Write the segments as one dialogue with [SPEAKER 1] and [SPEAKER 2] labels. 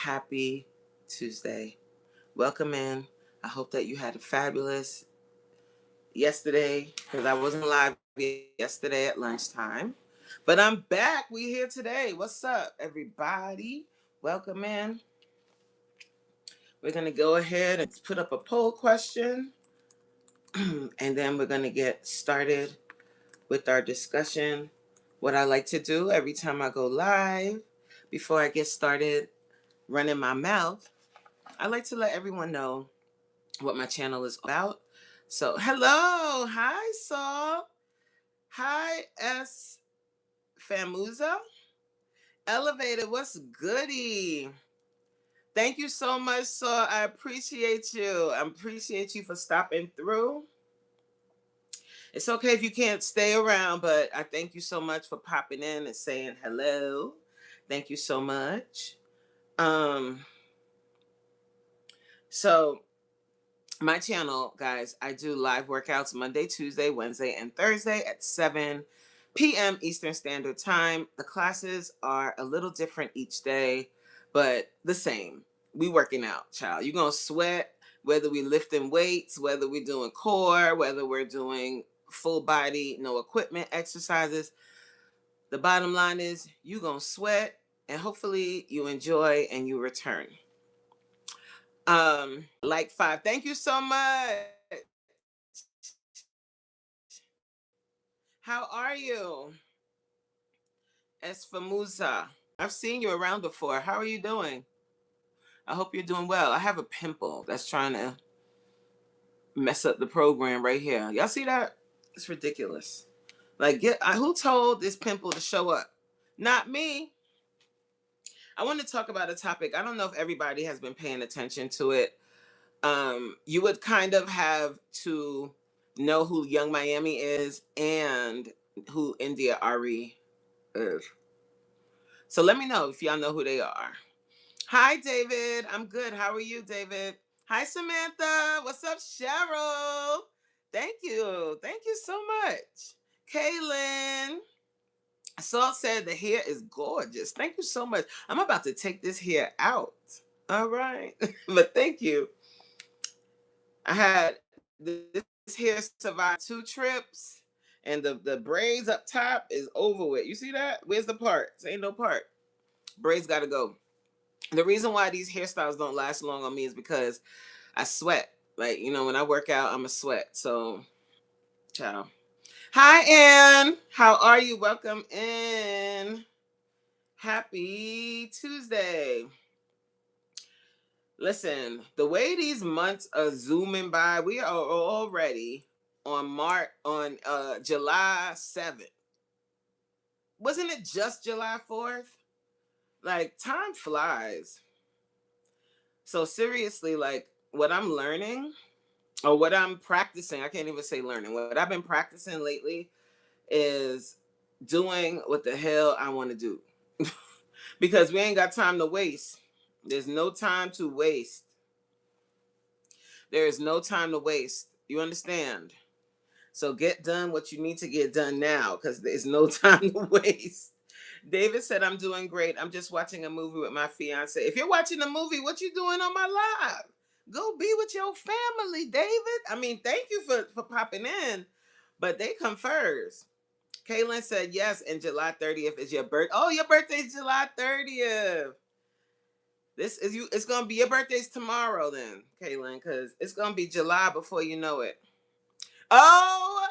[SPEAKER 1] Happy Tuesday. Welcome in. I hope that you had a fabulous yesterday because I wasn't live yesterday at lunchtime. But I'm back. We here today. What's up, everybody? Welcome in. We're going to go ahead and put up a poll question and then we're going to get started with our discussion. What I like to do every time I go live, before I get started running my mouth, I like to let everyone know what my channel is about. So, hello. Hi, Saul. Hi, S. Famuza. Elevated, what's goody? Thank you so much, Saul. I appreciate you. I appreciate you for stopping through. It's okay if you can't stay around, but I thank you so much for popping in and saying hello. Thank you so much. Um, so my channel, guys, I do live workouts Monday, Tuesday, Wednesday, and Thursday at 7 p.m. Eastern Standard Time. The classes are a little different each day, but the same. We working out, child. You're going to sweat, whether we lifting weights, whether we're doing core, whether we're doing full body, no equipment exercises. The bottom line is you're going to sweat, and hopefully you enjoy and you return. Like 5. Thank you so much. How are you? Esfamusa. I've seen you around before. How are you doing? I hope you're doing well. I have a pimple that's trying to mess up the program right here. Y'all see that? It's ridiculous. Like, who told this pimple to show up? Not me. I want to talk about a topic. I don't know if everybody has been paying attention to it. You would kind of have to know who Young Miami is and who India Arie is. So let me know if y'all know who they are. Hi, David. I'm good. How are you, David? Hi, Samantha. What's up, Cheryl? Thank you. Thank you so much. Kaylin. Salt said the hair is gorgeous. Thank you so much. I'm about to take this hair out. All right. But thank you. I had this hair survived 2 trips, and the braids up top is over with. You see that? Where's the part? Ain't no part. Braids got to go. The reason why these hairstyles don't last long on me is because I sweat. Like, when I work out, I'm a sweat. So, ciao. Hi, Ann. How are you? Welcome in. Happy Tuesday. Listen, the way these months are zooming by, we are already on July 7th. Wasn't it just July 4th? Like, time flies. So seriously, like, what I'm learning or what I'm practicing, I can't even say learning. What I've been practicing lately is doing what the hell I want to do. Because we ain't got time to waste. There's no time to waste. There is no time to waste. You understand? So get done what you need to get done now because there's no time to waste. David said, I'm doing great. I'm just watching a movie with my fiance. If you're watching a movie, what you doing on my live? Go be with your family, David. I mean, thank you for popping in, but they come first. Kaylin said, yes, and July 30th is your birthday. Oh, your birthday's July 30th. It's gonna be your birthday's tomorrow then, Kaylin, because it's gonna be July before you know it. OMG.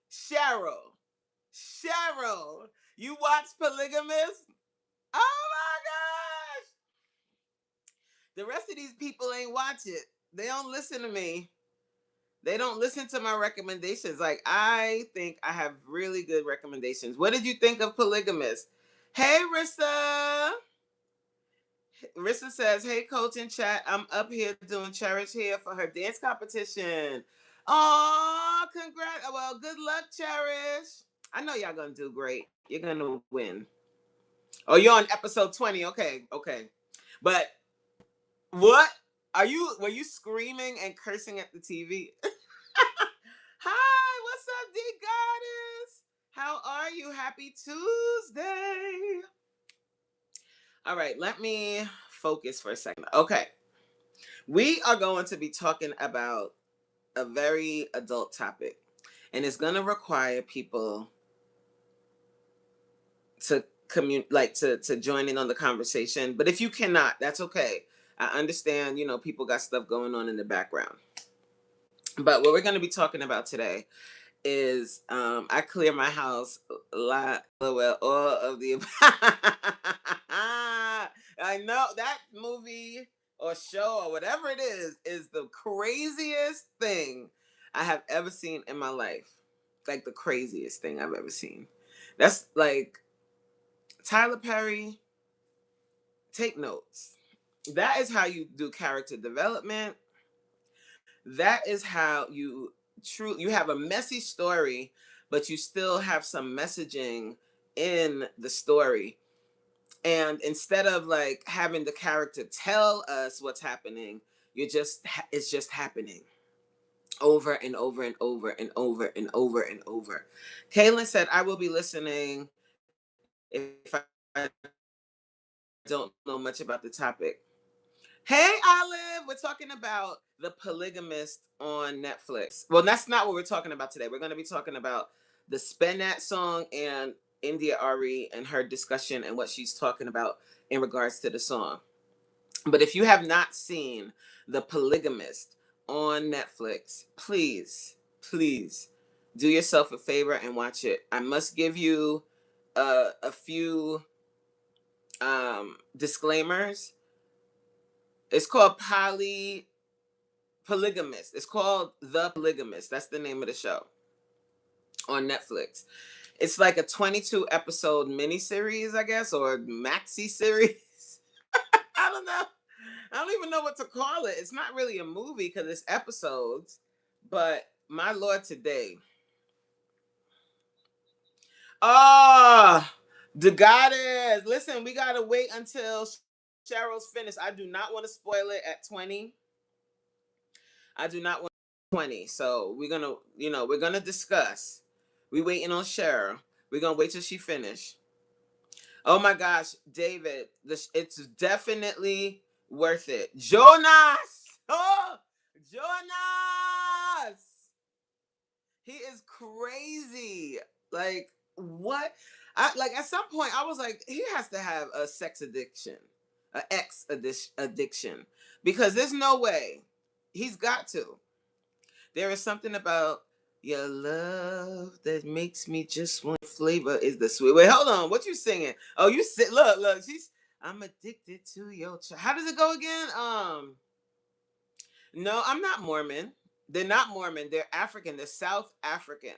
[SPEAKER 1] Cheryl. Cheryl. You watch Polygamous? Oh my gosh. The rest of these people ain't watch it. They don't listen to me. They don't listen to my recommendations. Like, I think I have really good recommendations. What did you think of Polygamous? Hey, Rissa. Rissa says, hey, coach and chat. I'm up here doing Cherish hair for her dance competition. Oh, congrats. Well, good luck, Cherish. I know y'all gonna do great. You're gonna win. Oh, you're on episode 20. Okay, okay. But what? Were you screaming and cursing at the TV? Hi, what's up, D Goddess? How are you? Happy Tuesday. All right, let me focus for a second. Okay. We are going to be talking about a very adult topic, and it's going to require people to to join in on the conversation. But if you cannot, that's okay. I understand, people got stuff going on in the background. But what we're going to be talking about today is I clear my house a lot. Well, all of the I know that movie or show or whatever it is the craziest thing I have ever seen in my life. Like the craziest thing I've ever seen. That's like Tyler Perry, take notes. That is how you do character development. That is how you have a messy story, but you still have some messaging in the story. And instead of like having the character tell us what's happening, it's just happening over and over and over and over and over and over. Kaylin said, "I will be listening if I don't know much about the topic." Hey, Olive, we're talking about The Polygamist on Netflix. Well, that's not what we're talking about today. We're going to be talking about the Spin That song and India Arie and her discussion and what she's talking about in regards to the song. But if you have not seen The Polygamist on Netflix, please do yourself a favor and watch it. I must give you a few disclaimers. It's called Polygamist. It's called The Polygamist. That's the name of the show on Netflix. It's like a 22 episode miniseries, I guess, or maxi series. I don't know. I don't even know what to call it. It's not really a movie because it's episodes, but my lord, today. Oh, the goddess. Listen, we gotta wait until Cheryl's finished. I do not want to spoil it at 20. I do not want 20. So we're gonna discuss. We waiting on Cheryl. We're gonna wait till she finish. Oh my gosh, David, it's definitely worth it. Jonas! Oh, Jonas! He is crazy. Like, what? I like at some point I was like, he has to have a sex addiction, addiction. Because there's no way. He's got to. There is something about your love that makes me just want flavor is the sweet. Wait, hold on. What you singing? Oh, you sit. Look. She's. I'm addicted to your child. How does it go again? No, I'm not Mormon. They're not Mormon. They're African. They're South African,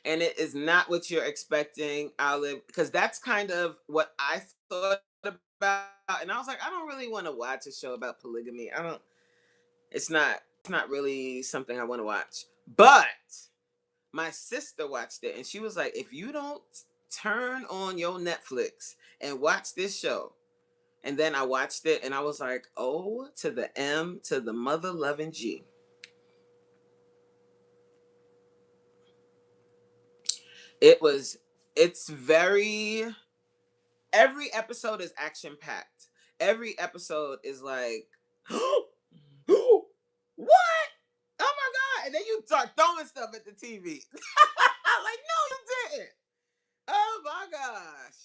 [SPEAKER 1] and it is not what you're expecting, Olive. Because that's kind of what I thought about, and I was like, I don't really want to watch a show about polygamy. I don't. It's not really something I want to watch. But my sister watched it and she was like, if you don't turn on your Netflix and watch this show. And then I watched it and I was like, O to the M to the mother loving G. It's very, every episode is action packed. Every episode is like, what? Oh my God. And then you start throwing stuff at the TV. Like, no, you didn't. Oh my gosh.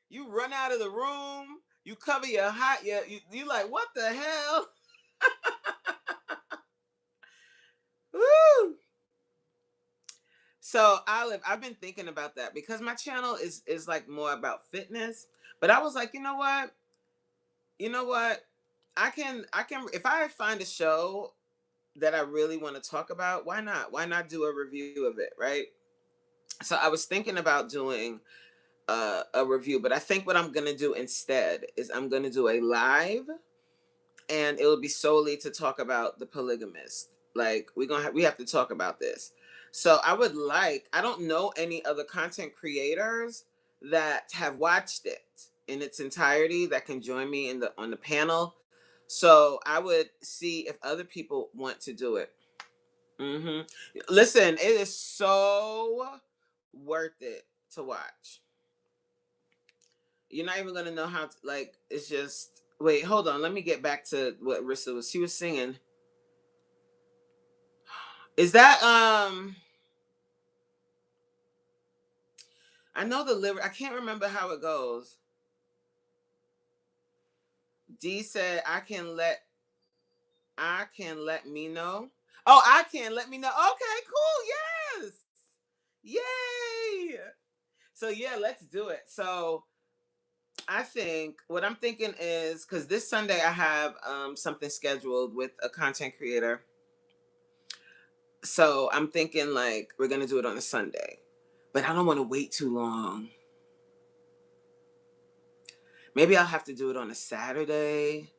[SPEAKER 1] You run out of the room. You cover your hot. You like, what the hell? Woo. So Olive, I've been thinking about that because my channel is like more about fitness. But I was like, you know what? You know what? I can if I find a show that I really want to talk about, why not? Why not do a review of it, right? So I was thinking about doing a review, but I think what I'm gonna do instead is I'm gonna do a live, and it will be solely to talk about the polygamist. Like we have to talk about this. So I don't know any other content creators that have watched it in its entirety that can join me on the panel. So I would see if other people want to do it. hmm Listen, it is so worth it to watch. You're not even gonna know how to, like, it's just, wait, hold on, let me get back to what Rissa was, she was singing. Is that I know the lyric, I can't remember how it goes. D said, I can let me know. Oh, I can let me know. Okay, cool. Yes. Yay. So yeah, let's do it. So I think what I'm thinking is, because this Sunday I have something scheduled with a content creator. So I'm thinking like we're gonna do it on a Sunday. But I don't want to wait too long. Maybe I'll have to do it on a Saturday.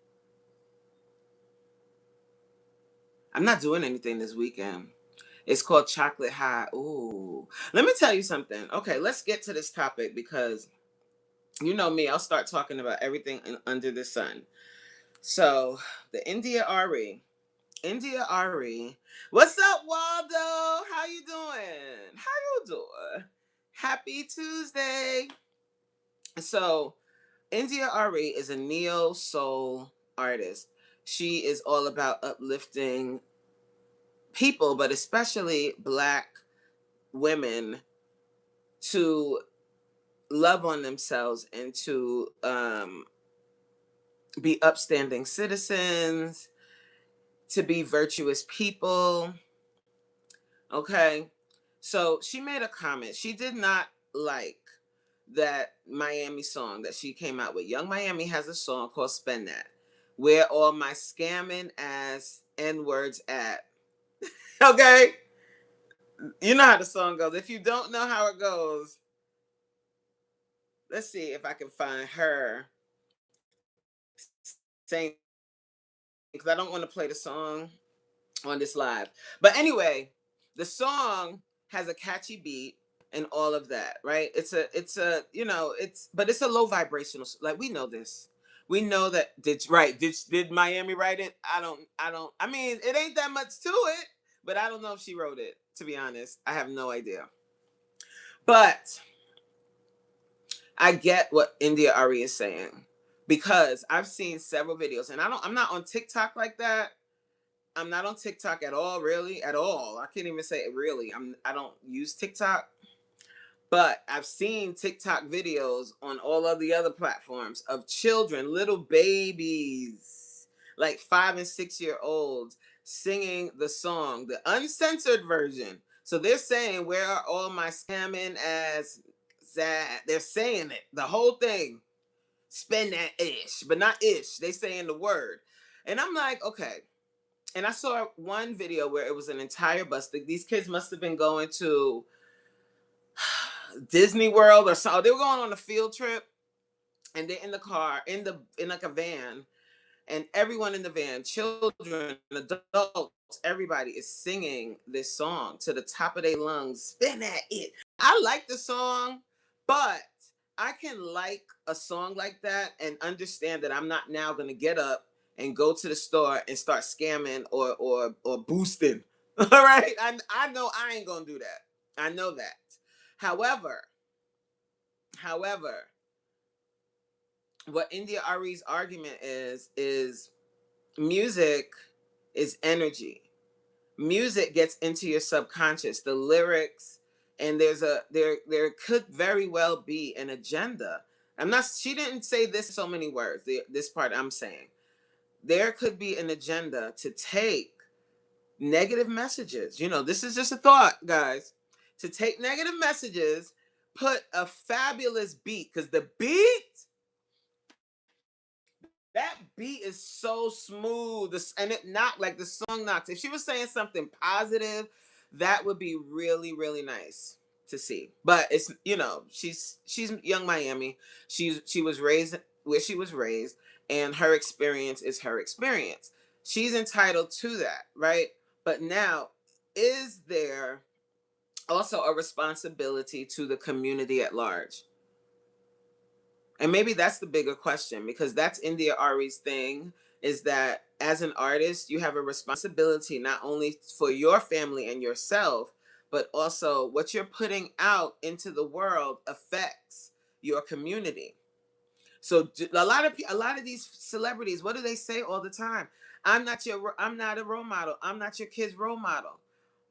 [SPEAKER 1] I'm not doing anything this weekend. It's called Chocolate High. Ooh. Let me tell you something. Okay, let's get to this topic because you know me, I'll start talking about everything under the sun. So, the India Ari. What's up, Waldo? How you doing? How you doing? Happy Tuesday. So, India Ari is a neo soul artist. She is all about uplifting people, but especially Black women, to love on themselves and to be upstanding citizens, to be virtuous people. Okay. So she made a comment. She did not like that Miami song that she came out with. Young Miami has a song called Spend That. Where all my scamming ass N words at. Okay. You know how the song goes. If you don't know how it goes, let's see if I can find her saying, because I don't want to play the song on this live. But anyway, the song has a catchy beat and all of that, right? It's a but it's a low vibrational, like we know this. We know that did Miami write it? I mean, it ain't that much to it, but I don't know if she wrote it, to be honest. I have no idea. But I get what India Ari is saying because I've seen several videos and I'm not on TikTok like that. I'm not on TikTok at all, really, at all. I can't even say it really. I don't use TikTok, but I've seen TikTok videos on all of the other platforms of children, little babies, like 5 and 6 year olds, singing the song, the uncensored version. So they're saying, "Where are all my scamming ass?" That they're saying it, the whole thing. Spend that ish, but not ish. They saying the word, and I'm like, okay. And I saw one video where it was an entire bus. These kids must have been going to Disney World or so. They were going on a field trip, and they're in the car, in like a van, and everyone in the van, children, adults, everybody is singing this song to the top of their lungs. Spin at it. I like the song, but I can like a song like that and understand that I'm not now gonna get up and go to the store and start scamming or boosting. All right. I know I ain't gonna do that. I know that. However, however, what India Ari's argument is music is energy. Music gets into your subconscious, the lyrics, and there could very well be an agenda. I'm not She didn't say this in so many words. This part I'm saying. There could be an agenda to take negative messages. This is just a thought, guys. To take negative messages, put a fabulous beat, because the beat, that beat is so smooth, and it knocked, like the song knocks. If she was saying something positive, that would be really, really nice to see. But it's she's young Miami. She was raised where she was raised, and her experience is her experience. She's entitled to that, right? But now, is there also a responsibility to the community at large? And maybe that's the bigger question, because that's India Ari's thing, is that as an artist, you have a responsibility not only for your family and yourself, but also what you're putting out into the world affects your community. So a lot of these celebrities, what do they say all the time? I'm not a role model. I'm not your kid's role model.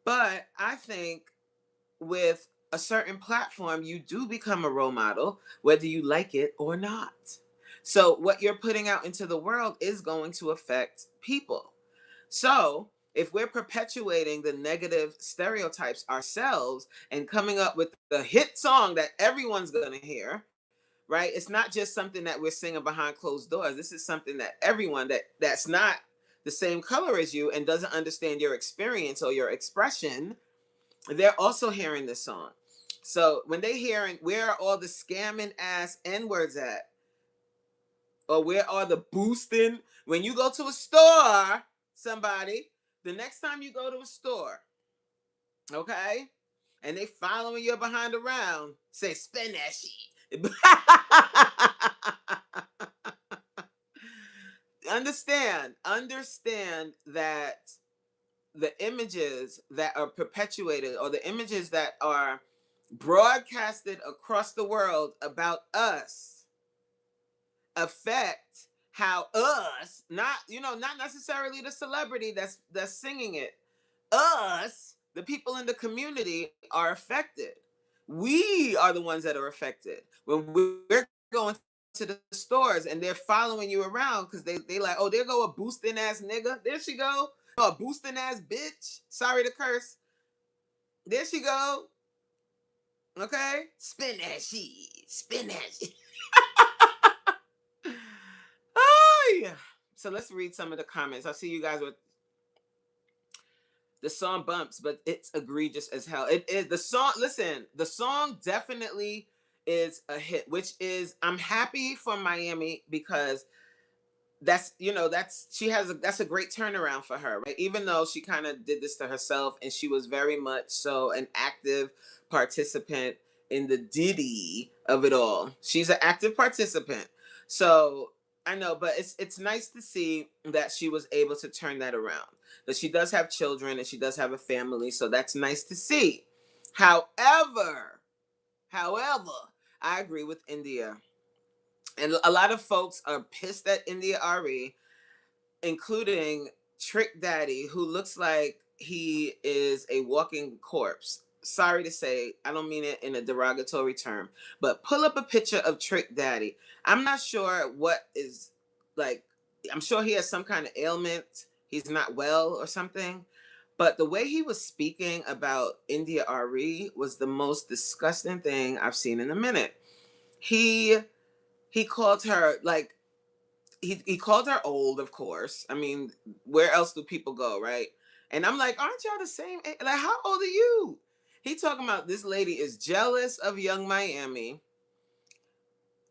[SPEAKER 1] But I think with a certain platform, you do become a role model, whether you like it or not. So what you're putting out into the world is going to affect people. So if we're perpetuating the negative stereotypes ourselves and coming up with the hit song that everyone's going to hear, right? It's not just something that we're singing behind closed doors. This is something that everyone that's not the same color as you and doesn't understand your experience or your expression, they're also hearing this song. So when they hearing where are all the scamming ass N words at, or where are the boosting? When you go to a store, somebody, the next time you go to a store, okay, and they following you behind around, say spend that shit. Understand that the images that are perpetuated or the images that are broadcasted across the world about us affect how us, not not necessarily the celebrity that's singing it, us, the people in the community, are affected. We are the ones that are affected when we're going to the stores and they're following you around because they like, oh, there go a boosting ass nigga, there she go, oh, a boosting ass bitch, sorry to curse, there she go. Okay, spin that shit, spin that shit. Oh yeah. So let's read some of the comments. I see you guys with the song bumps, but it's egregious as hell. It is the song. Listen, the song definitely is a hit, which is I'm happy for Miami because that's that's a great turnaround for her, right? Even though she kind of did this to herself and she was very much so an active participant in the diddy of it all. She's an active participant. So I know, but it's nice to see that she was able to turn that around. That she does have children and she does have a family, so that's nice to see. However, I agree with India. And a lot of folks are pissed at India Ari, including Trick Daddy, who looks like he is a walking corpse. Sorry to say, I don't mean it in a derogatory term, but pull up a picture of Trick Daddy. I'm not sure what is like, I'm sure he has some kind of ailment. He's not well or something. But the way he was speaking about India Ari was the most disgusting thing I've seen in a minute. He he called her like he called her old, of course. I mean, where else do people go, right? And I'm like, aren't y'all the same age? Like, how old are you? He talking about this lady is jealous of Young Miami.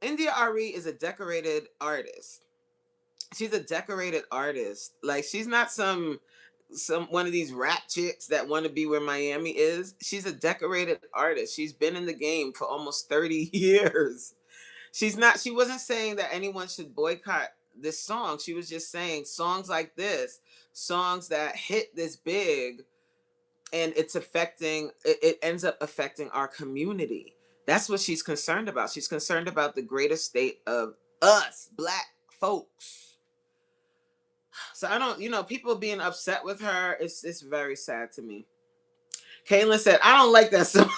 [SPEAKER 1] India Ari is a decorated artist. She's a decorated artist. Like, she's not some one of these rap chicks that want to be where Miami is. She's a decorated artist. She's been in the game for almost 30 years. She wasn't saying that anyone should boycott this song. She was just saying songs like this, songs that hit this big, and it ends up affecting our community. That's what she's concerned about. She's concerned about the greater state of us black folks. So I don't, people being upset with her, it's very sad to me. Caitlin said, I don't like that song.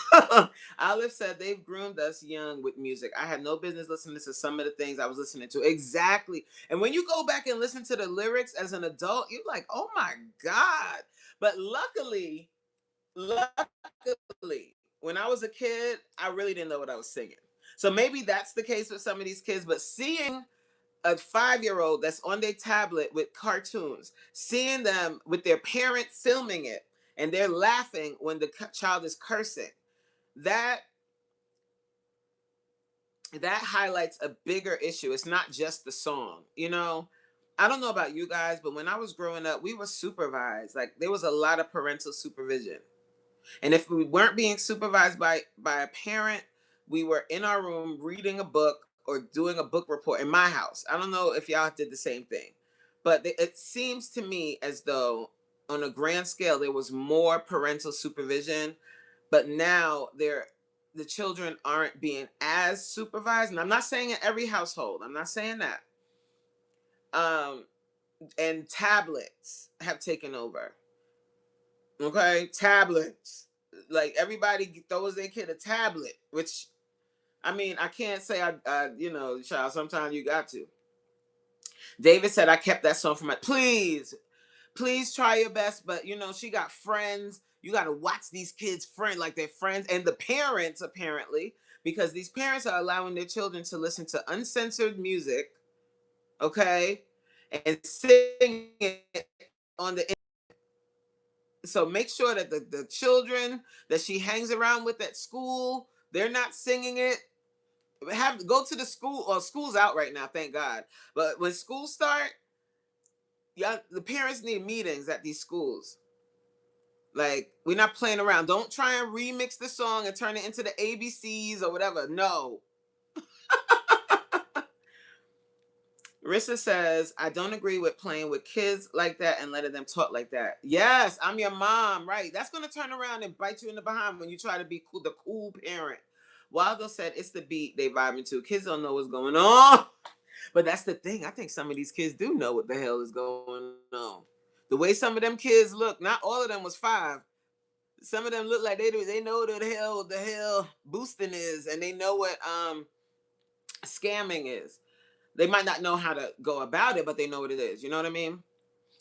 [SPEAKER 1] Olive said, they've groomed us young with music. I had no business listening to some of the things I was listening to. Exactly. And when you go back and listen to the lyrics as an adult, you're like, oh my God. But luckily, when I was a kid, I really didn't know what I was singing. So maybe that's the case with some of these kids. But seeing a 5-year-old that's on their tablet with cartoons, seeing them with their parent filming it, and they're laughing when the child is cursing, that highlights a bigger issue. It's not just the song, I don't know about you guys, but when I was growing up, we were supervised. Like, there was a lot of parental supervision. And if we weren't being supervised by a parent, we were in our room reading a book or doing a book report in my house. I don't know if y'all did the same thing, but it seems to me as though on a grand scale there was more parental supervision, but now the children aren't being as supervised, and I'm not saying in every household, I'm not saying that. Um, and tablets have taken over. Okay, tablets. Like everybody throws their kid a tablet, which I mean, I can't say child. Sometimes you got to. David said I kept that song from my. Please try your best, but she got friends. You got to watch these kids' friends like they're friends, and the parents apparently, because these parents are allowing their children to listen to uncensored music, okay, and sing it on the. So make sure that the children that she hangs around with at school, they're not singing it. Have go to the school, or school's out right now, thank God. But when school start, yeah, the parents need meetings at these schools. Like, we're not playing around. Don't try and remix the song and turn it into the ABCs or whatever. No. Rissa says, I don't agree with playing with kids like that and letting them talk like that. Yes, I'm your mom, right? That's going to turn around and bite you in the behind when you try to be cool, the cool parent. Waldo said, it's the beat they vibing to. Kids don't know what's going on. But that's the thing. I think some of these kids do know what the hell is going on. The way some of them kids look, not all of them was 5. Some of them look like they know the hell boosting is, and they know what scamming is. They might not know how to go about it, but they know what it is. You know what I mean?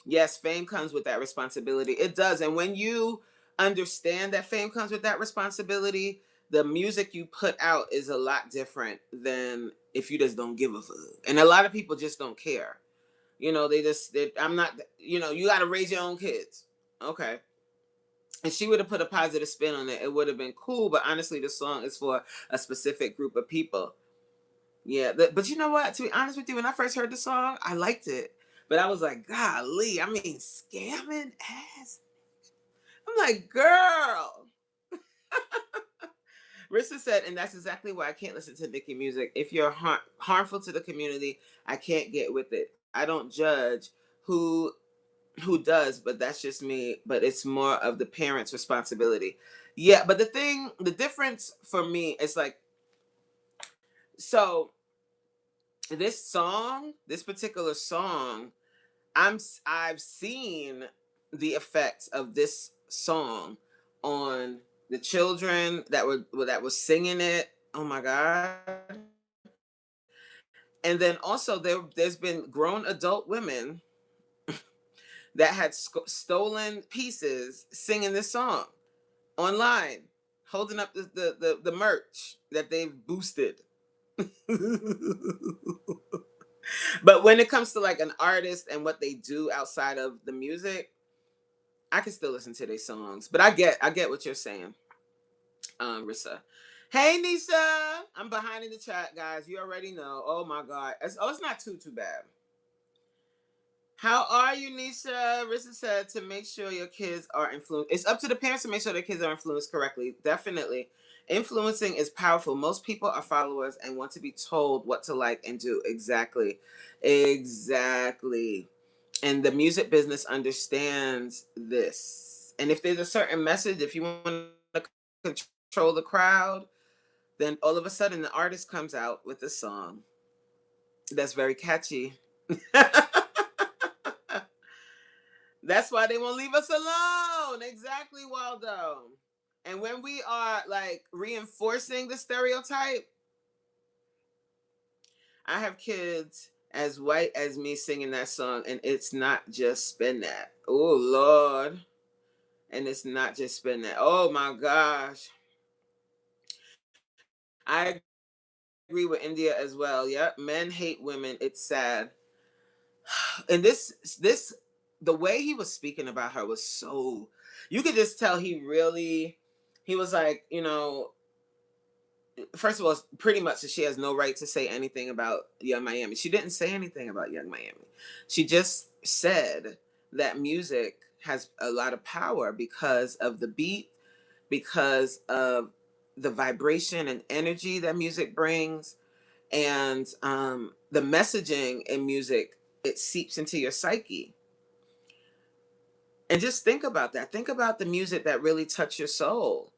[SPEAKER 1] Yes, fame comes with that responsibility. It does. And when you understand that fame comes with that responsibility, the music you put out is a lot different than if you just don't give a fuck. And a lot of people just don't care. I'm not, you got to raise your own kids. Okay. And she would have put a positive spin on it. It would have been cool. But honestly, the song is for a specific group of people. Yeah, but you know what? To be honest with you, when I first heard the song, I liked it. But I was like, golly, I mean, scamming ass. I'm like, girl. Rissa said, and that's exactly why I can't listen to Nicki music. If you're harmful to the community, I can't get with it. I don't judge who does, but that's just me. But it's more of the parents' responsibility. Yeah, but the difference for me is like, so this particular song, I've seen the effects of this song on the children that was singing it. Oh my god. And then also there's been grown adult women that had stolen pieces singing this song online, holding up the merch that they've boosted. But when it comes to like an artist and what they do outside of the music, I can still listen to their songs. But I get what you're saying, Rissa. Hey Nisha, I'm behind in the chat, guys. You already know. Oh my god. It's not too bad. How are you, Nisha? Rissa said to make sure your kids are influenced. It's up to the parents to make sure their kids are influenced correctly. Definitely. Influencing is powerful. Most people are followers and want to be told what to like and do. Exactly. Exactly. And the music business understands this. And if there's a certain message, if you want to control the crowd, then all of a sudden the artist comes out with a song that's very catchy. That's why they won't leave us alone. Exactly, Waldo. And when we are like reinforcing the stereotype, I have kids as white as me singing that song, and it's not just spin that. Oh Lord. And it's not just spin that. Oh my gosh. I agree with India as well. Yep. Men hate women. It's sad. And this the way he was speaking about her was so, you could just tell he was like, first of all, pretty much that she has no right to say anything about Young Miami. She didn't say anything about Young Miami. She just said that music has a lot of power because of the beat, because of the vibration and energy that music brings, and the messaging in music, it seeps into your psyche. And just think about that. Think about the music that really touch your soul.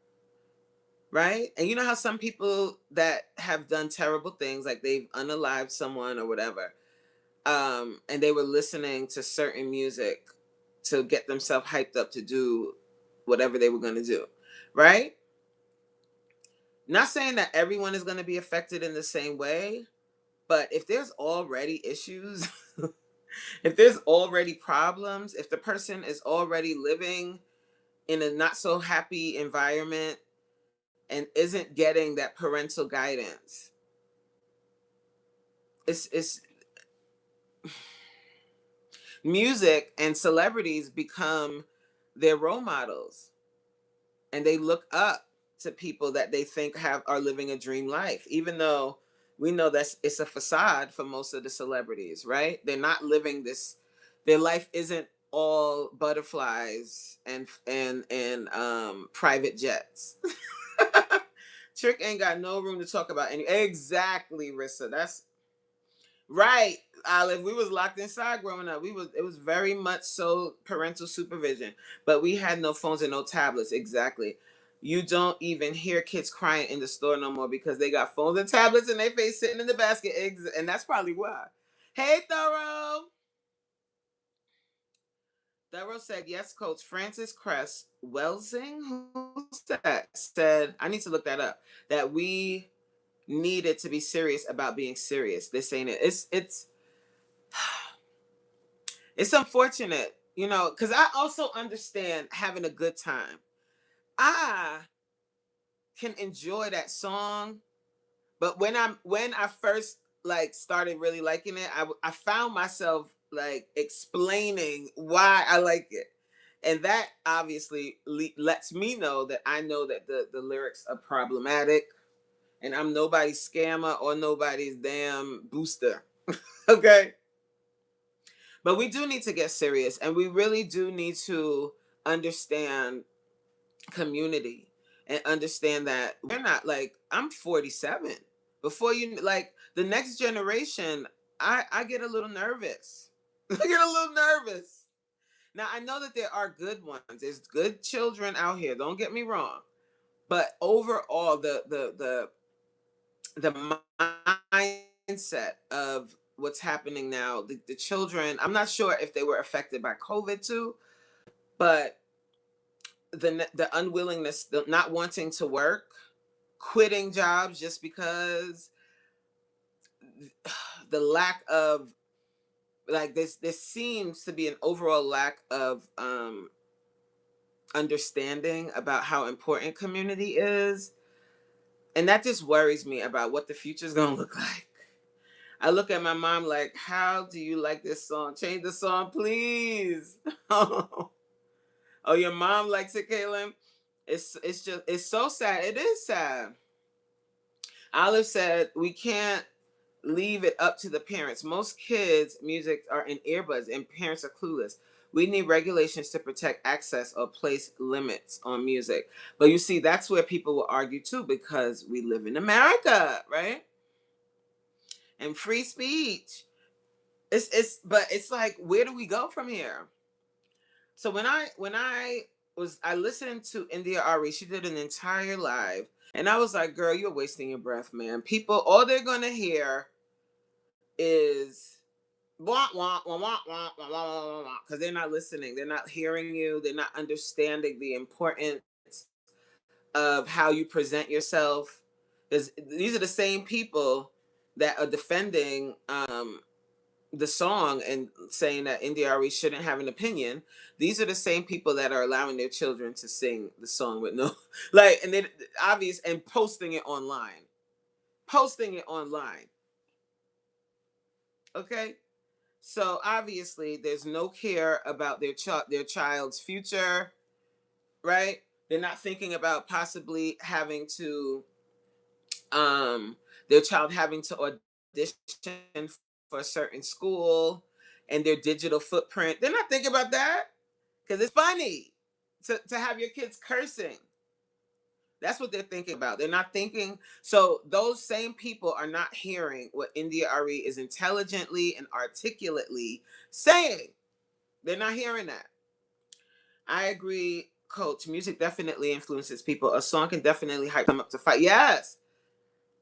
[SPEAKER 1] right? And you know how some people that have done terrible things, like they've unalived someone or whatever, and they were listening to certain music to get themselves hyped up to do whatever they were going to do, right? Not saying that everyone is going to be affected in the same way, but if there's already issues, if there's already problems, if the person is already living in a not so happy environment and isn't getting that parental guidance, it's music and celebrities become their role models, and they look up to people that they think have are living a dream life, even though we know that it's a facade for most of the celebrities, right? They're not living this, their life isn't all butterflies and private jets. Trick ain't got no room to talk about any. Exactly, Rissa. That's right, Olive. We was locked inside growing up. It was very much so parental supervision, but we had no phones and no tablets. Exactly. You don't even hear kids crying in the store no more because they got phones and tablets in their face sitting in the basket. And that's probably why. Hey, Thorough. Thorough said, yes, Coach. Francis Cress Welsing, who's that? Said, I need to look that up. That we needed to be serious about being serious. This ain't it. It's unfortunate, you know, because I also understand having a good time. I can enjoy that song, but when I first like started really liking it, I found myself like explaining why I like it, and that obviously lets me know that I know that the lyrics are problematic, and I'm nobody's scammer or nobody's damn booster. Okay. But we do need to get serious, and we really do need to understand community and understand that we're not like, I'm 47. Before you, like the next generation, I get a little nervous. I get a little nervous. Now I know that there are good ones. There's good children out here. Don't get me wrong. But overall, the mindset of what's happening now, the children, I'm not sure if they were affected by COVID too, but the unwillingness, the not wanting to work, quitting jobs just because, the lack of, like, this seems to be an overall lack of understanding about how important community is, and that just worries me about what the future is going to look like. I look at my mom like, how do you like this song? Change the song, please. Oh, your mom likes it, Kaylin. It's just, it's so sad. It is sad. Olive said we can't leave it up to the parents. Most kids' music are in earbuds, and parents are clueless. We need regulations to protect access or place limits on music. But you see, that's where people will argue too, because we live in America, right? And free speech. But it's like, where do we go from here? So I listened to India Ari, she did an entire live, and I was like, girl, you're wasting your breath, man. People, all they're gonna hear is wah wah wah wah wah wah wah wah, because they're not listening, they're not hearing you, they're not understanding the importance of how you present yourself. Because these are the same people that are defending the song and saying that Indiari shouldn't have an opinion. These are the same people that are allowing their children to sing the song with no, like, and then obvious, and posting it online. Okay, so obviously there's no care about their child's future, right? They're not thinking about possibly having to their child having to audition for a certain school, and their digital footprint. They're not thinking about that, because it's funny to have your kids cursing. That's what they're thinking about. They're not thinking. So those same people are not hearing what India Ari is intelligently and articulately saying. They're not hearing that. I agree Coach, music definitely influences people. A song can definitely hype them up to fight. Yes.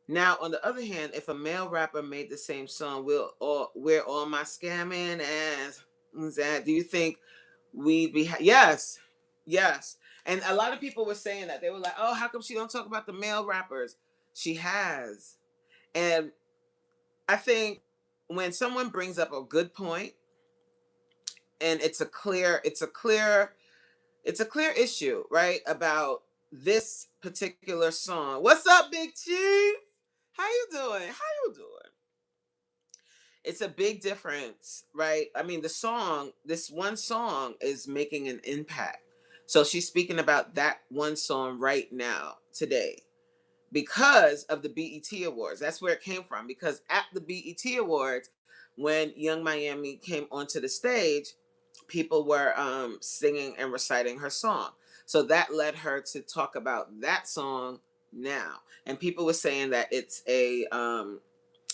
[SPEAKER 1] Now, on the other hand, if a male rapper made the same song, where all my scamming ass is at, do you think we'd be? Yes, yes. And a lot of people were saying that they were like, "Oh, how come she don't talk about the male rappers?" She has, and I think when someone brings up a good point and it's a clear issue, right? About this particular song. What's up, Big Chief? How you doing? How you doing? It's a big difference, right? I mean, this one song is making an impact. So she's speaking about that one song right now, today, because of the BET Awards. That's where it came from. Because at the BET Awards, when Young Miami came onto the stage, people were singing and reciting her song. So that led her to talk about that song now. And people were saying that it's the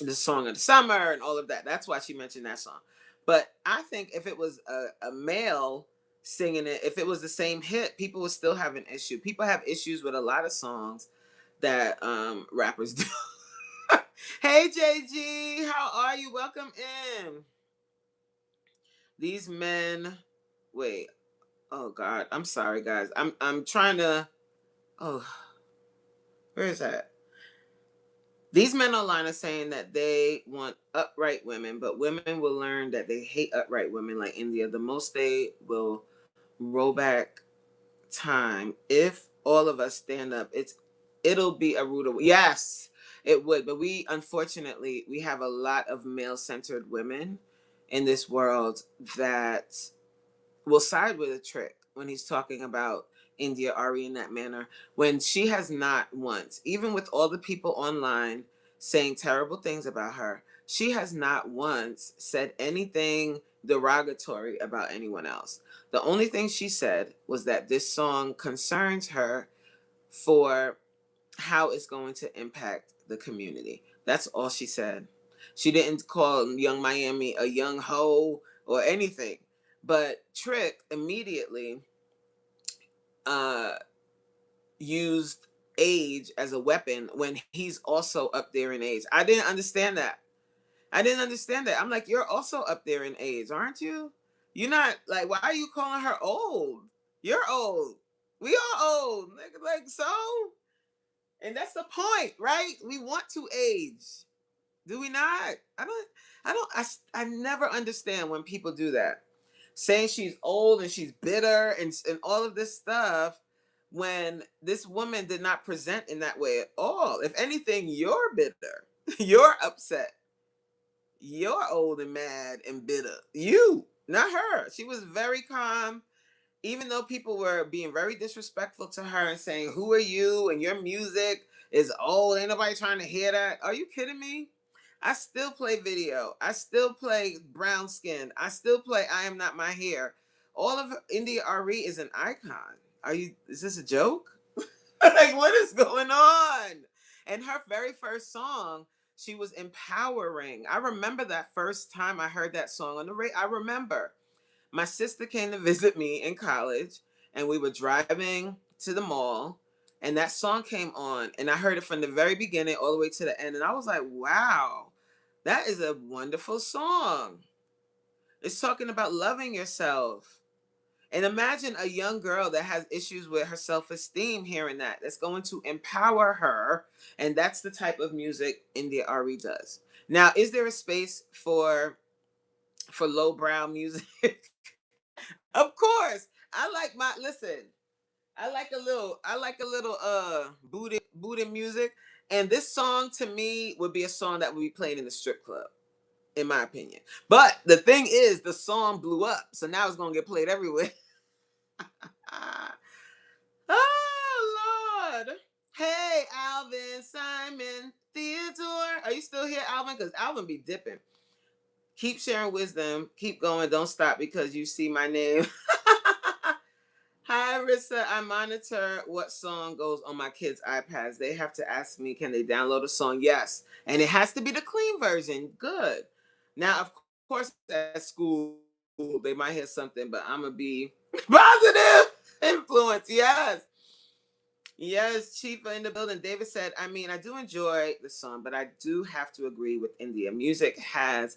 [SPEAKER 1] song of the summer and all of that. That's why she mentioned that song. But I think if it was a male singing it, if it was the same hit, people would still have an issue. People have issues with a lot of songs that rappers do. Hey JG, how are you? Welcome in. These men, wait. Oh God, I'm sorry guys. I'm trying to. Oh, where is that? These men online are saying that they want upright women, but women will learn that they hate upright women like India. The most they will roll back time if all of us stand up. It'll be a rude. Yes, it would. But we have a lot of male centered women in this world that will side with a trick when he's talking about India Arie in that manner, when she has not once, even with all the people online saying terrible things about her, she has not once said anything derogatory about anyone else. The only thing she said was that this song concerns her for how it's going to impact the community. That's all she said. She didn't call Young Miami a young hoe or anything. But Trick immediately uh, used age as a weapon when he's also up there in age. I didn't understand that. I'm like, you're also up there in age, aren't you? You're not like, why are you calling her old? You're old. We all old. Like so? And that's the point, right? We want to age. Do we not? I never understand when people do that. Saying she's old and she's bitter and all of this stuff when this woman did not present in that way at all. If anything, you're bitter. You're upset. You're old and mad and bitter. You, not her. She was very calm, even though people were being very disrespectful to her and saying, "Who are you?" and "Your music is old. Ain't nobody trying to hear that." Are you kidding me? I still play video. I still play Brown Skin. I still play I Am Not My Hair. All of India Arie is an icon. Is this a joke? Like, what is going on? And her very first song, she was empowering. I remember that first time I heard that song on the radio. I remember my sister came to visit me in college, and we were driving to the mall, and that song came on, and I heard it from the very beginning all the way to the end, and I was like, wow, that is a wonderful song. It's talking about loving yourself. And imagine a young girl that has issues with her self-esteem hearing that. That's going to empower her. And that's the type of music India Ari does. Now, is there a space for lowbrow music? Of course. I like a little booty music. And this song to me would be a song that would be played in the strip club, in my opinion. But the thing is, the song blew up. So now it's gonna get played everywhere. Oh Lord. Hey, Alvin, Simon, Theodore. Are you still here, Alvin? Because Alvin be dipping. Keep sharing wisdom. Keep going. Don't stop because you see my name. Hi, Rissa. I monitor what song goes on my kids' iPads. They have to ask me, can they download a song? Yes. And it has to be the clean version. Good. Now, of course, at school, they might hear something, but I'm going to be positive. Influence, yes. Yes, Chifa in the building. David said, I mean, I do enjoy the song, but I do have to agree with India. Music have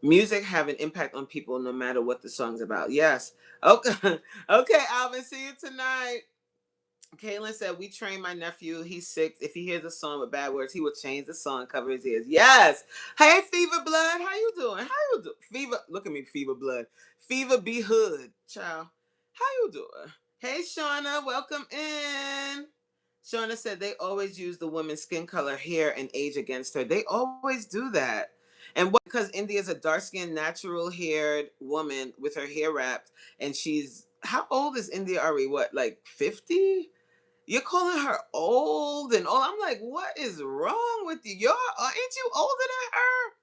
[SPEAKER 1] an impact on people no matter what the song's about. Yes. Okay. Okay, Alvin, see you tonight. Kaylin said, we train my nephew. He's 6. If he hears a song with bad words, he will change the song, cover his ears. Yes. Hey, Fever Blood. How you doing? How you doing? Fever, look at me, Fever Blood. Fever Be Hood. Child. How you doing? Hey, Shauna. Welcome in. Shauna said they always use the woman's skin color, hair, and age against her. They always do that. And what, because India's a dark-skinned, natural-haired woman with her hair wrapped, and she's, how old is India Ari? What, like 50? You're calling her old and old. I'm like, what is wrong with you? Ain't you older than her?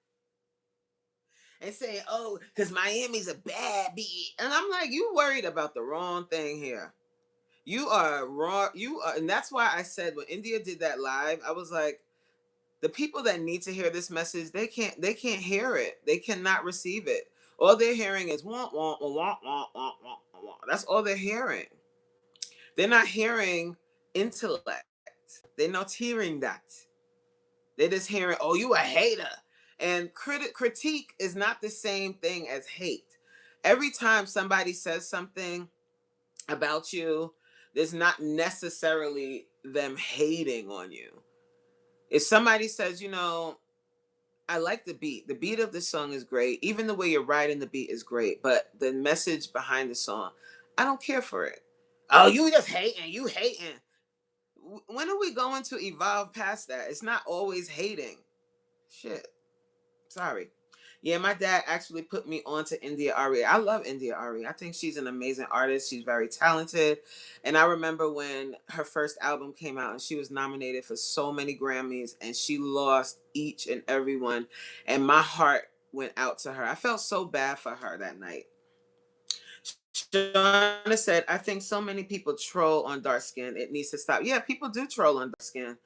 [SPEAKER 1] And saying, oh, because Miami's a bad beat. And I'm like, you worried about the wrong thing here. You are wrong. You are, and that's why I said when India did that live, I was like, the people that need to hear this message, they can't hear it. They cannot receive it. All they're hearing is wah, wah, wah, wah, wah, wah, wah, wah. That's all they're hearing. They're not hearing intellect. They're not hearing that. They're just hearing, oh, you a hater. And critique is not the same thing as hate. Every time somebody says something about you, there's not necessarily them hating on you. If somebody says, I like the beat. The beat of the song is great. Even the way you're writing the beat is great. But the message behind the song, I don't care for it. Oh, you just hating. You hating. When are we going to evolve past that? It's not always hating. Shit. Sorry. Yeah, my dad actually put me on to India Arie. I love India Arie. I think she's an amazing artist. She's very talented. And I remember when her first album came out and she was nominated for so many Grammys and she lost each and every one. And my heart went out to her. I felt so bad for her that night. Shauna said, I think so many people troll on dark skin. It needs to stop. Yeah, people do troll on dark skin.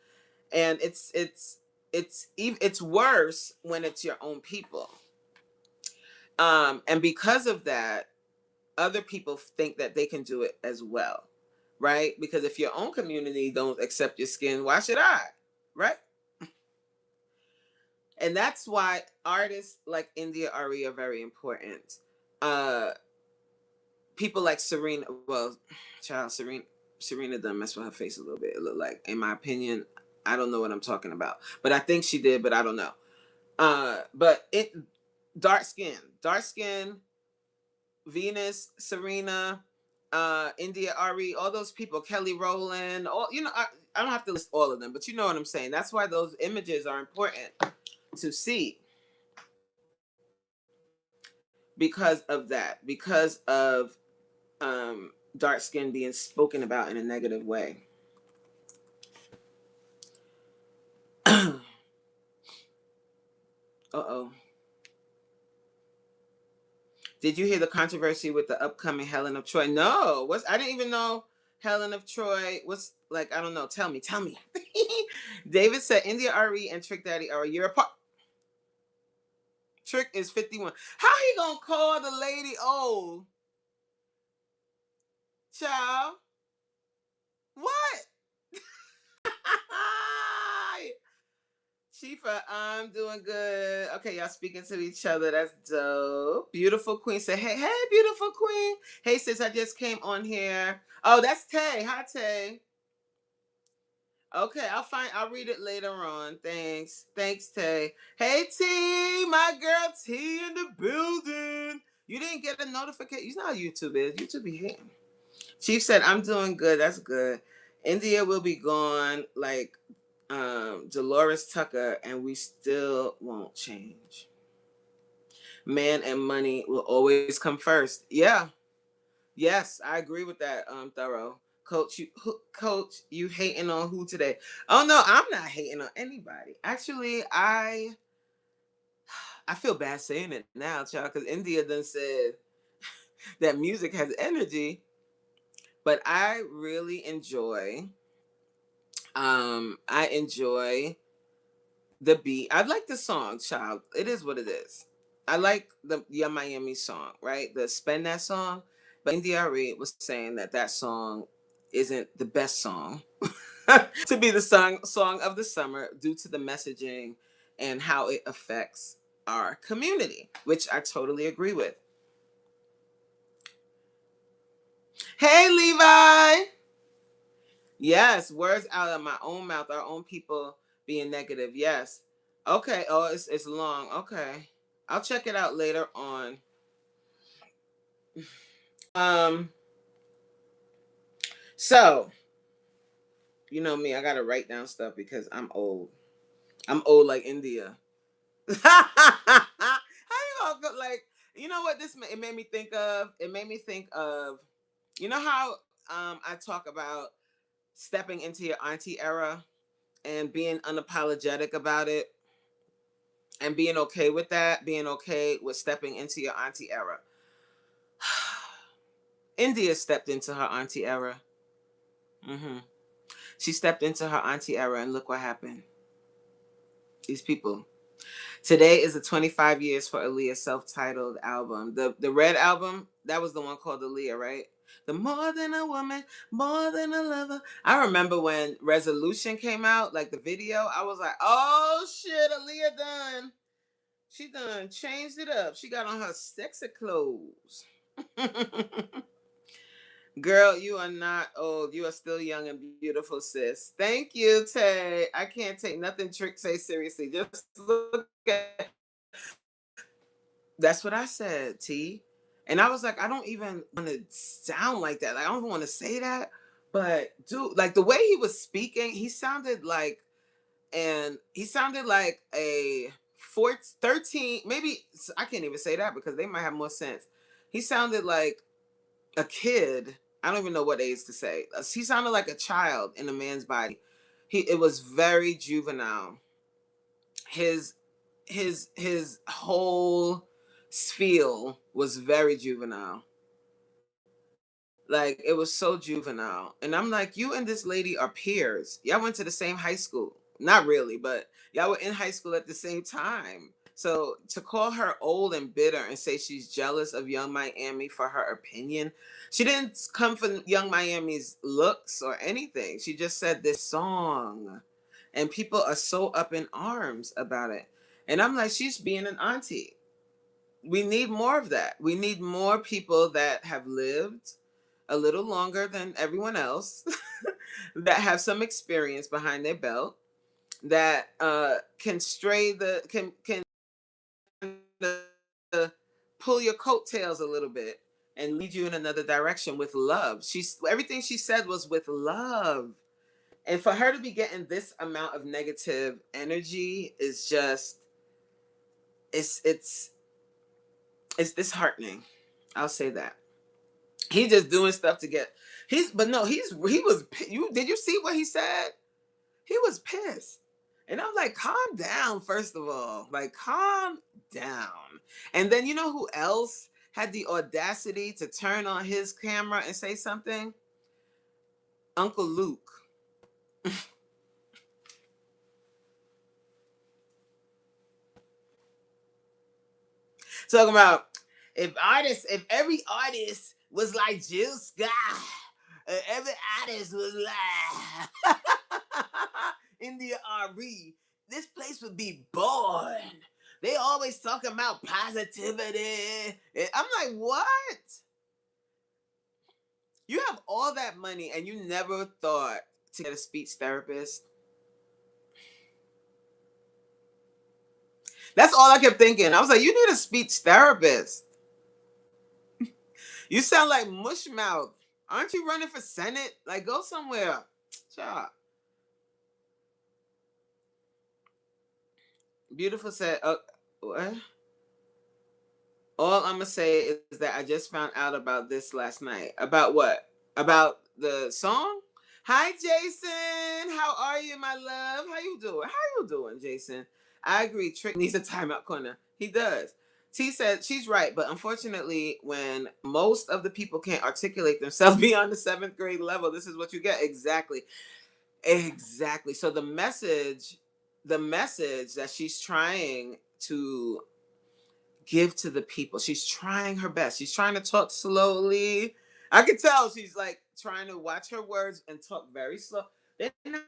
[SPEAKER 1] And it's worse when it's your own people. And because of that, other people think that they can do it as well, right? Because if your own community don't accept your skin, why should I, right? And that's why artists like India Arie are very important. Uh, People like Serena, well, child Serena done messed with her face a little bit. It looked like, in my opinion, I don't know what I'm talking about, but I think she did, but I don't know. But it dark skin, Serena, India Ari, all those people, Kelly Rowland, all I don't have to list all of them, but you know what I'm saying. That's why those images are important to see because of that, because of dark skin being spoken about in a negative way. Uh-oh. Did you hear the controversy with the upcoming Helen of Troy? No. I didn't even know Helen of Troy was like, I don't know. Tell me. David said India Ari and Trick Daddy are a year apart. Trick is 51. How he gonna call the lady old? Child. What? Chifa, I'm doing good. Okay, y'all speaking to each other. That's dope. Beautiful Queen said, hey, beautiful Queen. Hey, sis, I just came on here. Oh, that's Tay. Hi, Tay. Okay, I'll read it later on. Thanks, Tay. Hey, T, my girl T in the building. You didn't get a notification. You know how YouTube is. YouTube be hating. Chief said, I'm doing good. That's good. India will be gone like Dolores Tucker, and we still won't change. Man and money will always come first. Yeah. Yes, I agree with that, Thorough. Coach, you hating on who today? Oh no, I'm not hating on anybody. Actually, I feel bad saying it now, child, because India done said that music has energy, but I really enjoy. I enjoy the beat. I like the song, child. It is what it is. I like the Miami song, right? The Spend That song. But Arie was saying that that song isn't the best song to be the song of the summer due to the messaging and how it affects our community, which I totally agree with. Hey, Levi. Yes, words out of my own mouth, our own people being negative. Yes. Okay. Oh, it's long. Okay. I'll check it out later on. Um, so you know me, I gotta write down stuff because I'm old. I'm old like India. How you gonna go, like, you know what it made me think of? It made me think of, you know how I talk about stepping into your auntie era and being unapologetic about it and being okay with that, being okay with stepping into your auntie era. India stepped into her auntie era. Hmm. She stepped into her auntie era, and look what happened. These people. Today is the 25 years for Aaliyah's self-titled album. The Red album, that was the one called Aaliyah, right? The More Than a Woman, More Than a Lover. I remember when Resolution came out, like the video, I was like, oh shit, Aaliyah done. She done changed it up. She got on her sexy clothes. Girl, you are not old. You are still young and beautiful, sis. Thank you, Tay. I can't take nothing Trick say seriously. Just look at. That's what I said, T. And I was like, I don't even want to sound like that. Like, I don't even want to say that. But dude, like the way he was speaking, he sounded like a 14, 13, maybe I can't even say that because they might have more sense. He sounded like a kid. I don't even know what age to say. He sounded like a child in a man's body. It was very juvenile. His his whole spiel was very juvenile. Like it was so juvenile. And I'm like, you and this lady are peers. Y'all went to the same high school. Not really, but y'all were in high school at the same time. So to call her old and bitter and say she's jealous of Young Miami for her opinion, she didn't come for Young Miami's looks or anything. She just said this song. And people are so up in arms about it. And I'm like, she's being an auntie. We need more of that. We need more people that have lived a little longer than everyone else, that have some experience behind their belt, that can uh, pull your coattails a little bit and lead you in another direction with love. Everything she said was with love. And for her to be getting this amount of negative energy is just it's it's disheartening. I'll say that. He's just doing stuff to get. He was. You did you see what he said? He was pissed, and I was like, calm down. First of all, like calm down. And then you know who else had the audacity to turn on his camera and say something? Uncle Luke. Talking about if every artist was like Jill Scott, every artist was like India Arie, this place would be bored. They always talking about positivity. I'm like, what? You have all that money and you never thought to get a speech therapist? That's all I kept thinking. I was like, you need a speech therapist. You sound like mushmouth. Aren't you running for Senate? Like, go somewhere. Child. Beautiful said, what? All I'm gonna say is that I just found out about this last night. About what? About the song? Hi, Jason. How are you, my love? How you doing? How you doing, Jason? I agree. Trick needs a timeout corner. He does. T said she's right, but unfortunately, when most of the people can't articulate themselves beyond the seventh grade level, this is what you get. Exactly. Exactly. So the message that she's trying to give to the people. She's trying her best. She's trying to talk slowly. I can tell she's like trying to watch her words and talk very slow. They're not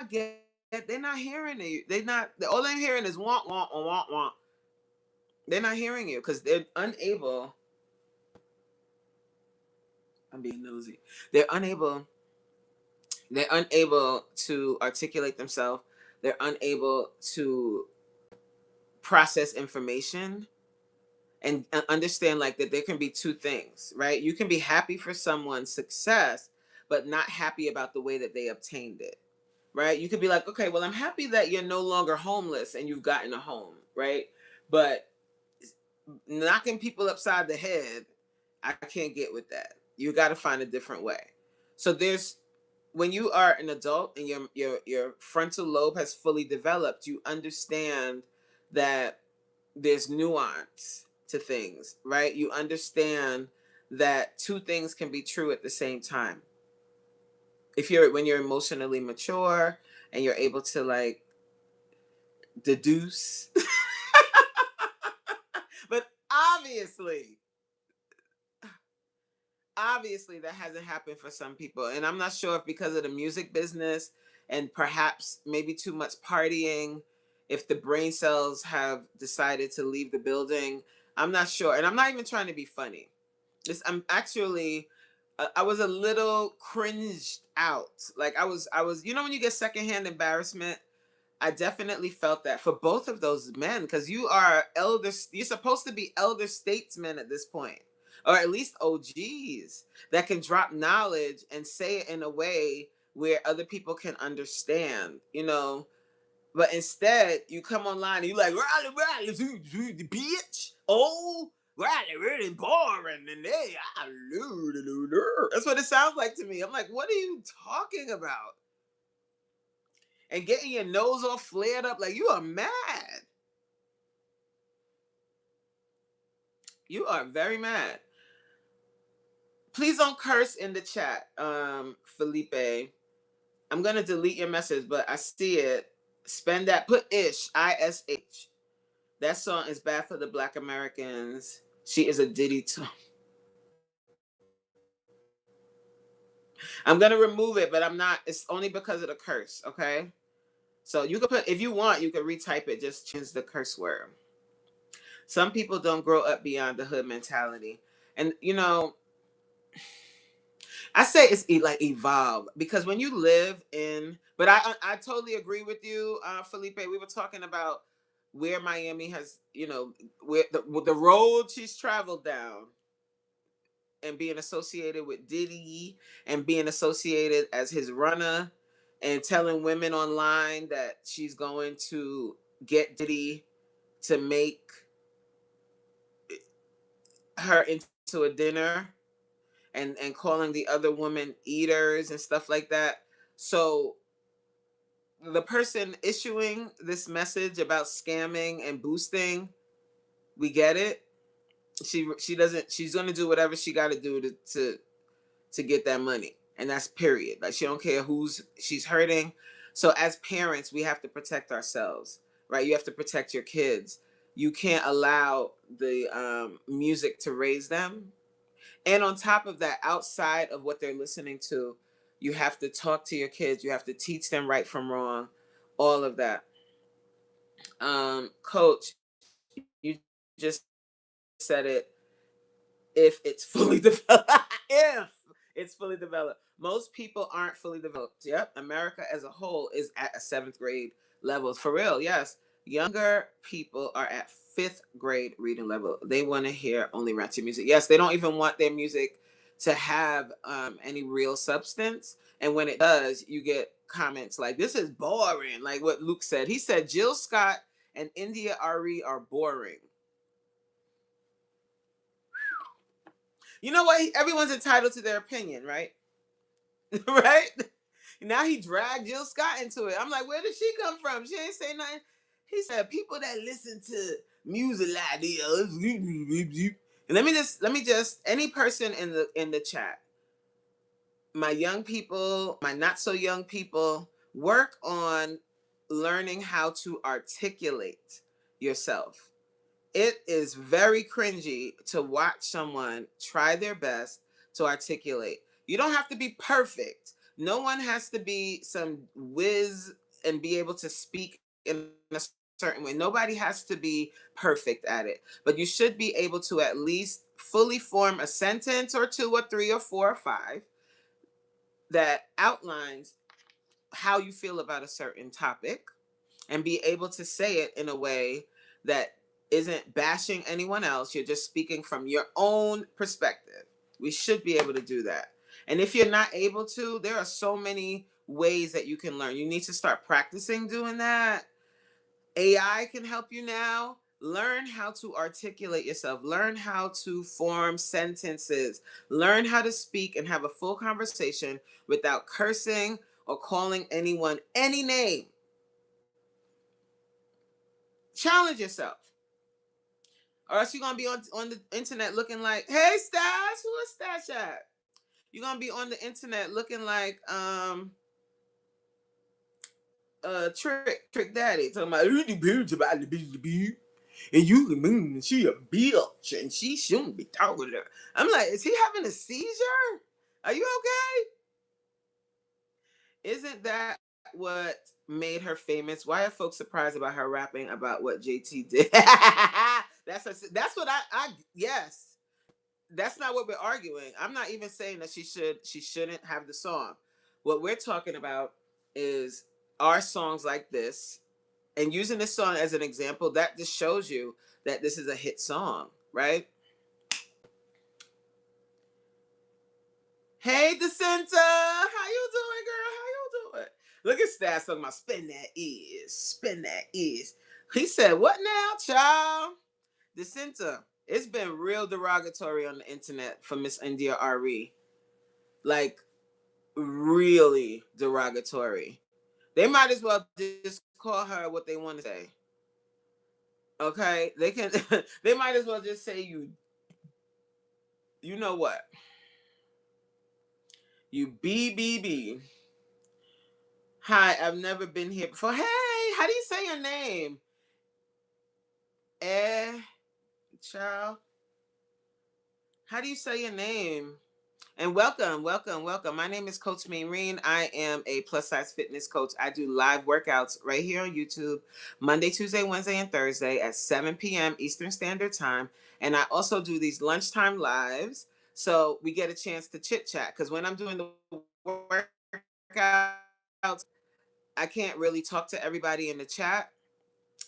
[SPEAKER 1] get. They're not hearing you. They're not. All they're hearing is want, want, want, want. They're not hearing you because they're unable. I'm being nosy. They're unable. They're unable to articulate themselves. They're unable to process information and understand like that there can be two things, right? You can be happy for someone's success, but not happy about the way that they obtained it, right? You could be like, okay, well, I'm happy that you're no longer homeless and you've gotten a home, right? But knocking people upside the head, I can't get with that. You got to find a different way. So there's when you are an adult and your frontal lobe has fully developed, you understand that there's nuance to things, right? You understand that two things can be true at the same time. If you're when you're emotionally mature and you're able to like deduce, but obviously that hasn't happened for some people, and I'm not sure if because of the music business and perhaps maybe too much partying, if the brain cells have decided to leave the building. I'm not sure, and I'm not even trying to be funny. I'm actually I was a little cringed out. Like I was you know when you get secondhand embarrassment. I definitely felt that for both of those men because you are elders. You're supposed to be elder statesmen at this point, or at least OGs that can drop knowledge and say it in a way where other people can understand. You know, but instead you come online and you like Riley, bitch. Oh, Riley, really boring, and they, that's what it sounds like to me. I'm like, what are you talking about? And getting your nose all flared up like you are mad. You are very mad. Please don't curse in the chat, Felipe. I'm gonna delete your message, but I see it. Spend that. Put ish. ISH. That song is bad for the Black Americans. She is a Diddy too. I'm gonna remove it, but I'm not. It's only because of the curse. Okay. So you could put if you want, you could retype it. Just change the curse word. Some people don't grow up beyond the hood mentality, and you know I say it's like evolve because when you live in, but I totally agree with you, Felipe. We were talking about where Miami has, you know, where the road she's traveled down and being associated with Diddy and being associated as his runner and telling women online that she's going to get Diddy to make her into a dinner and calling the other women eaters and stuff like that. So the person issuing this message about scamming and boosting, we get it. She doesn't. She's gonna do whatever she got to do to get that money, and that's period. Like she don't care who's she's hurting. So as parents, we have to protect ourselves, right? You have to protect your kids. You can't allow the music to raise them. And on top of that, outside of what they're listening to, you have to talk to your kids. You have to teach them right from wrong, all of that. Coach, you just said it. If it's fully developed, if it's fully developed, most people aren't fully developed. Yep, America as a whole is at a seventh grade level for real. Yes, younger people are at fifth grade reading level. They want to hear only ratchet music. Yes, they don't even want their music to have any real substance. And when it does, you get comments like, "This is boring." Like what Luke said. He said Jill Scott and India Arie are boring. You know what? Everyone's entitled to their opinion, right? Right? Now he dragged Jill Scott into it. I'm like, where did she come from? She ain't say nothing. He said people that listen to music like this. And let me just any person in the chat, my young people, my not so young people, work on learning how to articulate yourself. It is very cringy to watch someone try their best to articulate. You don't have to be perfect. No one has to be some whiz and be able to speak in a certain way. Nobody has to be perfect at it. But you should be able to at least fully form a sentence or two or three or four or five that outlines how you feel about a certain topic and be able to say it in a way that isn't bashing anyone else. You're just speaking from your own perspective. We should be able to do that. And if you're not able to, there are so many ways that you can learn. You need to start practicing doing that. AI can help you now. Learn how to articulate yourself. Learn how to form sentences. Learn how to speak and have a full conversation without cursing or calling anyone any name. Challenge yourself. Or else you're gonna be on the internet looking like, hey Stash, who is Stash at? You're gonna be on the internet looking like Trick Daddy talking about and you can she a bitch and she shouldn't be talking to her. I'm like, is he having a seizure? Are you okay? Isn't that what made her famous? Why are folks surprised about her rapping about what JT did? That's what I yes. That's not what we're arguing. I'm not even saying that she shouldn't have the song. What we're talking about is our songs like this, and using this song as an example, that just shows you that this is a hit song, right? Hey DeCenta, how you doing, girl? How you doing? Look at Stats talking about spin that is. He said, what now, child? DeCenta, it's been real derogatory on the internet for Miss India Arie. Like, really derogatory. They might as well just call her what they want to say. Okay? They can they might as well just say you know what? You BBB. Hi, I've never been here before. Hey, how do you say your name? Eh, child. How do you say your name? And welcome, welcome, welcome. My name is Coach Maureen. I am a plus size fitness coach. I do live workouts right here on YouTube, Monday, Tuesday, Wednesday, and Thursday at 7 p.m. Eastern Standard Time. And I also do these lunchtime lives. So we get a chance to chit chat. Because when I'm doing the workouts, I can't really talk to everybody in the chat.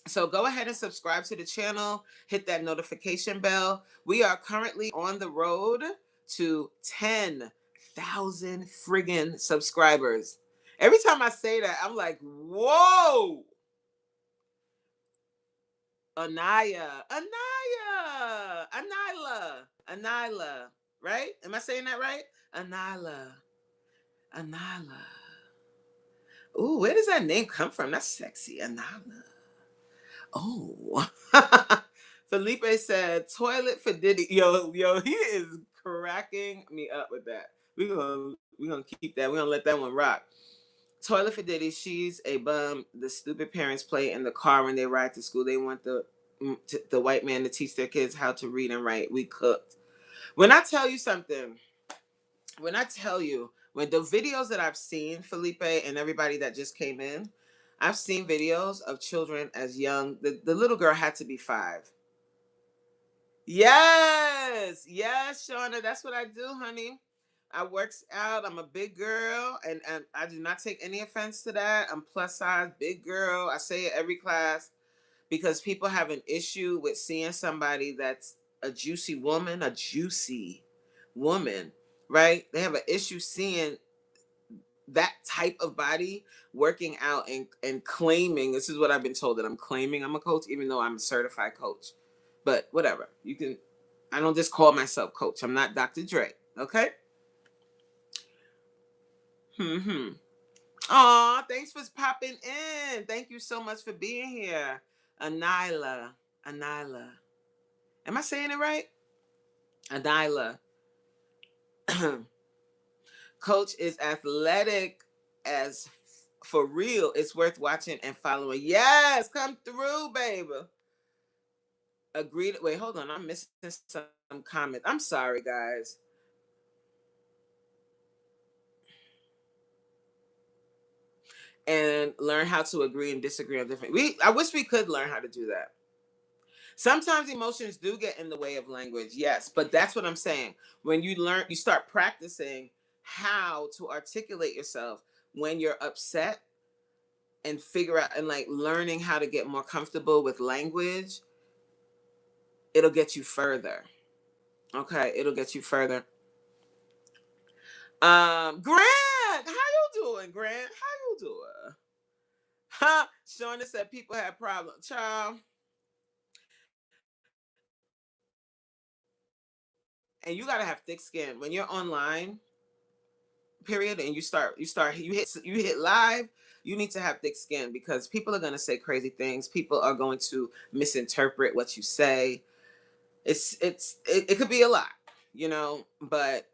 [SPEAKER 1] So go ahead and subscribe to the channel, hit that notification bell. We are currently on the road to 10,000 friggin' subscribers. Every time I say that, I'm like, whoa! Anila, right? Am I saying that right? Anila. Ooh, where does that name come from? That's sexy, Anila. Oh. Felipe said, toilet for Diddy. Yo, he is cracking me up with that. We're gonna keep that. We're gonna let that one rock. Toilet for Diddy, she's a bum. The stupid parents play in the car when they ride to school. They want the white man to teach their kids how to read and write. We cooked. When I tell you something, when the videos that I've seen, Felipe and everybody that just came in, I've seen videos of children as young. The little girl had to be 5. Yes, Shauna, that's what I do, honey. I works out. I'm a big girl, and I do not take any offense to that. I'm plus size, big girl. I say it every class because people have an issue with seeing somebody that's a juicy woman, right? They have an issue seeing that type of body working out and claiming, this is what I've been told, that I'm claiming I'm a coach even though I'm a certified coach. But whatever, I don't just call myself coach. I'm not Dr. Dre. Okay. Aw, thanks for popping in. Thank you so much for being here. Anila. Am I saying it right? Anila. Coach is athletic as for real. It's worth watching and following. Yes, come through, baby. Agreed. Wait, hold on. I'm missing some comments. I'm sorry, guys. And learn how to agree and disagree on different. I wish we could learn how to do that. Sometimes emotions do get in the way of language, yes, but that's what I'm saying. When you learn, you start practicing how to articulate yourself when you're upset and figure out and like learning how to get more comfortable with language, it'll get you further. Okay, it'll get you further. Grant, how you doing, Grant? How you doing? Huh? Shauna said people have problems. Child, and you gotta have thick skin. When you're online, period, and you hit live, you need to have thick skin because people are gonna say crazy things. People are going to misinterpret what you say. It could be a lot, but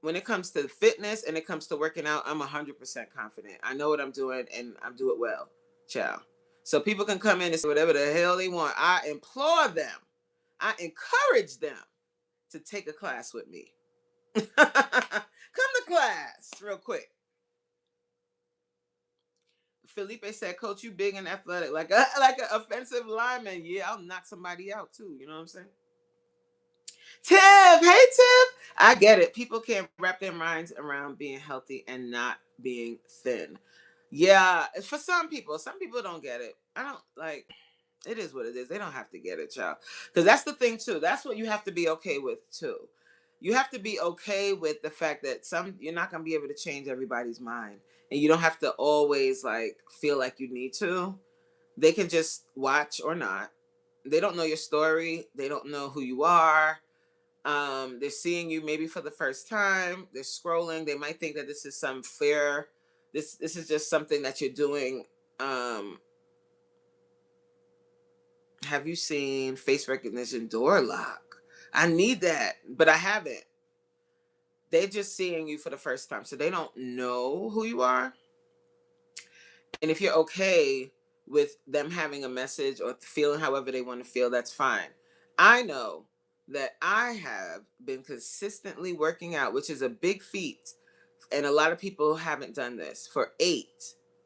[SPEAKER 1] when it comes to fitness and it comes to working out, I'm 100% confident. I know what I'm doing and I do it well. Ciao. So people can come in and say whatever the hell they want. I implore them, I encourage them to take a class with me. Come to class real quick. Felipe said, Coach, you big and athletic. Like an offensive lineman. Yeah, I'll knock somebody out too. You know what I'm saying? Tiff, hey Tiff. I get it. People can't wrap their minds around being healthy and not being thin. Yeah, for some people don't get it. I don't like it is what it is. They don't have to get it, y'all. Because that's the thing too. That's what you have to be okay with too. You have to be okay with the fact that you're not gonna be able to change everybody's mind. And you don't have to always like feel like you need to. They can just watch or not. They don't know your story. They don't know who you are. They're seeing you maybe for the first time. They're scrolling. They might think that this is some fair. This is just something that you're doing. Um, have you seen face recognition door lock? I need that, but I haven't. They're just seeing you for the first time, so they don't know who you are. And if you're okay with them having a message or feeling however they want to feel, that's fine. I know that I have been consistently working out, which is a big feat. And a lot of people haven't done this for 8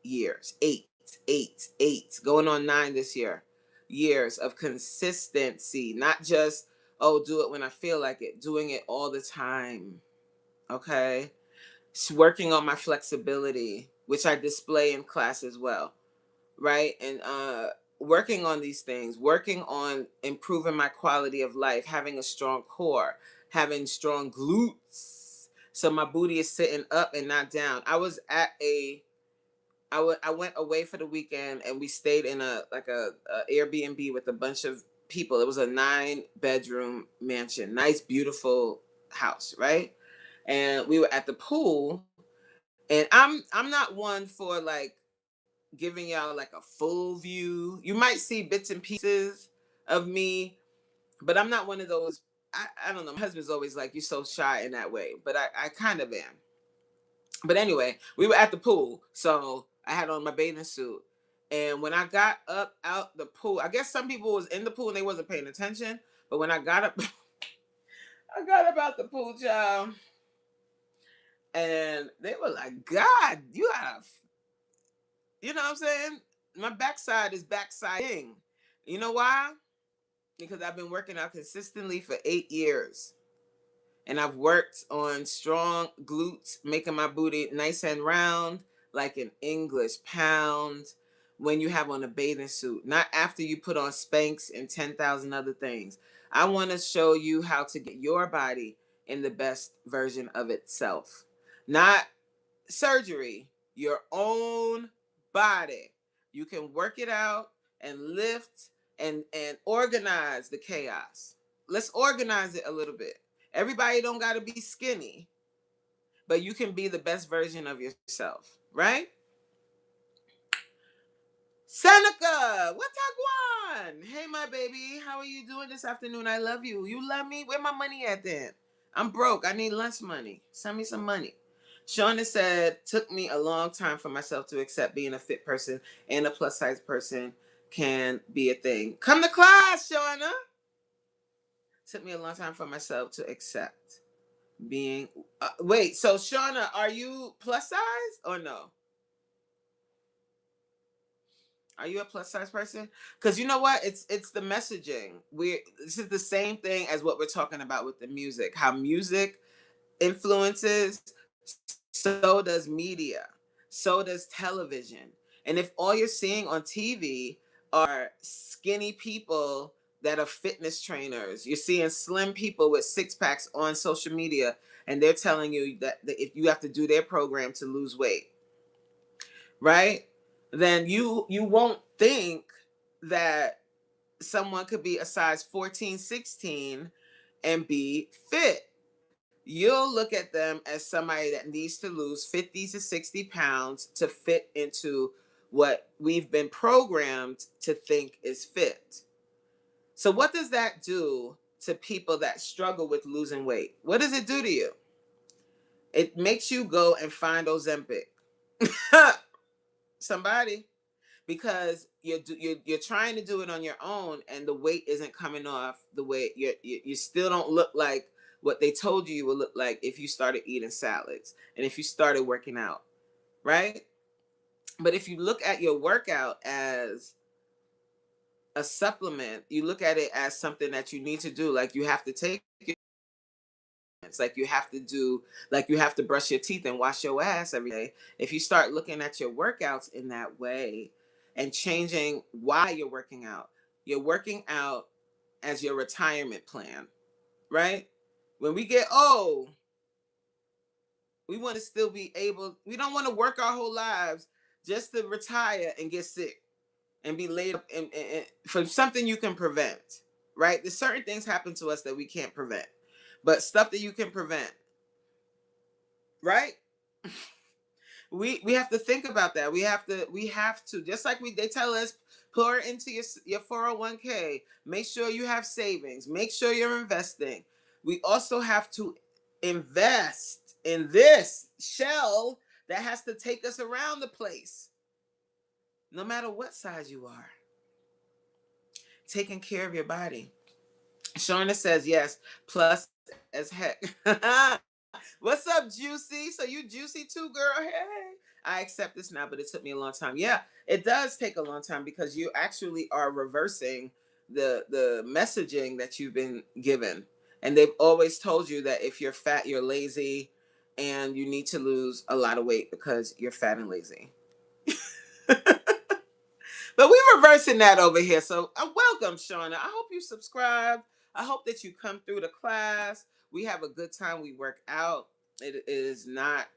[SPEAKER 1] years. Eight, going on 9 this year. Years of consistency, not just, oh, do it when I feel like it, doing it all the time. Okay. Working on my flexibility, which I display in class as well, right? And working on these things, working on improving my quality of life, having a strong core, having strong glutes, so my booty is sitting up and not down. I went away for the weekend and we stayed in a Airbnb with a bunch of people. It was a 9-bedroom mansion, nice, beautiful house, right? And we were at the pool, and I'm not one for like giving y'all like a full view. You might see bits and pieces of me, but I'm not one of those. I don't know. My husband's always like, you're so shy in that way, but I kind of am. But anyway, we were at the pool, so I had on my bathing suit. And when I got up out the pool, I guess some people was in the pool and they wasn't paying attention. But when I got up, I got up out the pool, child, and they were like, God, you have, you know what I'm saying? My backside is backsiding. You know why? Because I've been working out consistently for 8 years. And I've worked on strong glutes, making my booty nice and round, like an English pound when you have on a bathing suit, not after you put on Spanx and 10,000 other things. I want to show you how to get your body in the best version of itself. Not surgery, your own body. You can work it out and lift and organize the chaos. Let's organize it a little bit. Everybody don't got to be skinny, but you can be the best version of yourself, right? Seneca, what's up, one? Hey, my baby, how are you doing this afternoon? I love you. You love me? Where my money at then? I'm broke. I need lunch money. Send me some money. Shauna said, took me a long time for myself to accept being a fit person and a plus size person can be a thing. Come to class, Shauna. Took me a long time for myself to accept being. Wait, so Shauna, are you plus size or no? Are you a plus size person? Because you know what? It's the messaging. This is the same thing as what we're talking about with the music. How music influences, so does media, so does television. And if all you're seeing on TV are skinny people that are fitness trainers, you're seeing slim people with six packs on social media, and they're telling you that if you have to do their program to lose weight, right? Then you won't think that someone could be a size 14, 16 and be fit. You'll look at them as somebody that needs to lose 50 to 60 pounds to fit into what we've been programmed to think is fit. So, what does that do to people that struggle with losing weight? What does it do to you? It makes you go and find Ozempic. Somebody, because you're trying to do it on your own, and the weight isn't coming off the way you still don't look like what they told you would look like if you started eating salads and if you started working out, right? But if you look at your workout as a supplement, you look at it as something that you need to do, like you have to take it's like you have to do, like you have to brush your teeth and wash your ass every day. If you start looking at your workouts in that way and changing why you're working out as your retirement plan, right? When we get old, we want to still be able, we don't want to work our whole lives just to retire and get sick and be laid up from something you can prevent, right? There's certain things happen to us that we can't prevent, but stuff that you can prevent, right? We have to think about that. We have to just like they tell us, pour into your 401k. Make sure you have savings. Make sure you're investing. We also have to invest in this shell that has to take us around the place, no matter what size you are. Taking care of your body. Shauna says yes, plus as heck. What's up, Juicy? So you juicy too, girl? Hey, I accept this now, but it took me a long time. Yeah, it does take a long time because you actually are reversing the messaging that you've been given, and they've always told you that if you're fat, you're lazy, and you need to lose a lot of weight because you're fat and lazy. But we're reversing that over here. So welcome, Shauna. I hope you subscribe. I hope that you come through the class. We have a good time. We work out. It is not,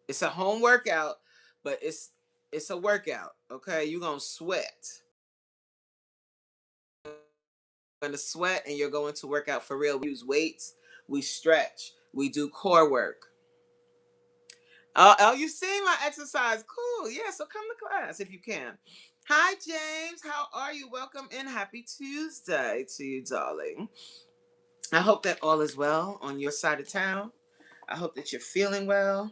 [SPEAKER 1] it's a home workout, but it's a workout. Okay. You're gonna sweat. You're gonna sweat and you're going to work out for real. We use weights, we stretch, we do core work. Oh, you see my exercise? Cool. Yeah, so come to class if you can. Hi, James. How are you? Welcome in. Happy Tuesday to you, darling. I hope that all is well on your side of town. I hope that you're feeling well.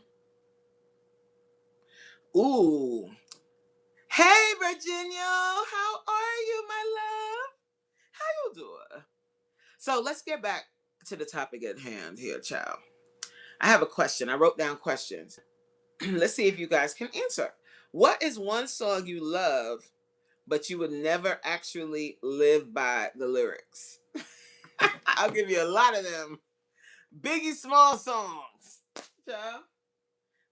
[SPEAKER 1] Ooh. Hey, Virginia. How are you, my love? How you doing? So let's get back to the topic at hand here, child. I have a question. I wrote down questions. Let's see if you guys can answer. What is one song you love but you would never actually live by the lyrics? I'll give you a lot of them. Biggie Small songs. Yeah.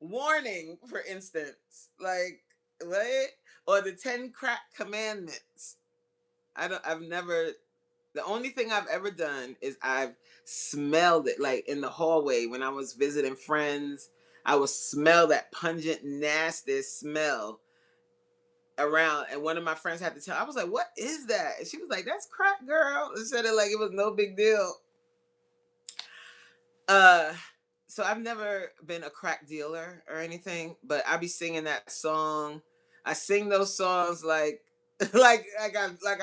[SPEAKER 1] Warning, for instance. Like, what? Or the 10 Crack Commandments. I've never, the only thing I've ever done is I've smelled it, like in the hallway when I was visiting friends. I would smell that pungent, nasty smell around, and one of my friends had to tell. I was like, "What is that?" And she was like, "That's crack, girl." And said it like it was no big deal. Uh, so I've never been a crack dealer or anything, but I be singing that song. I sing those songs like, like I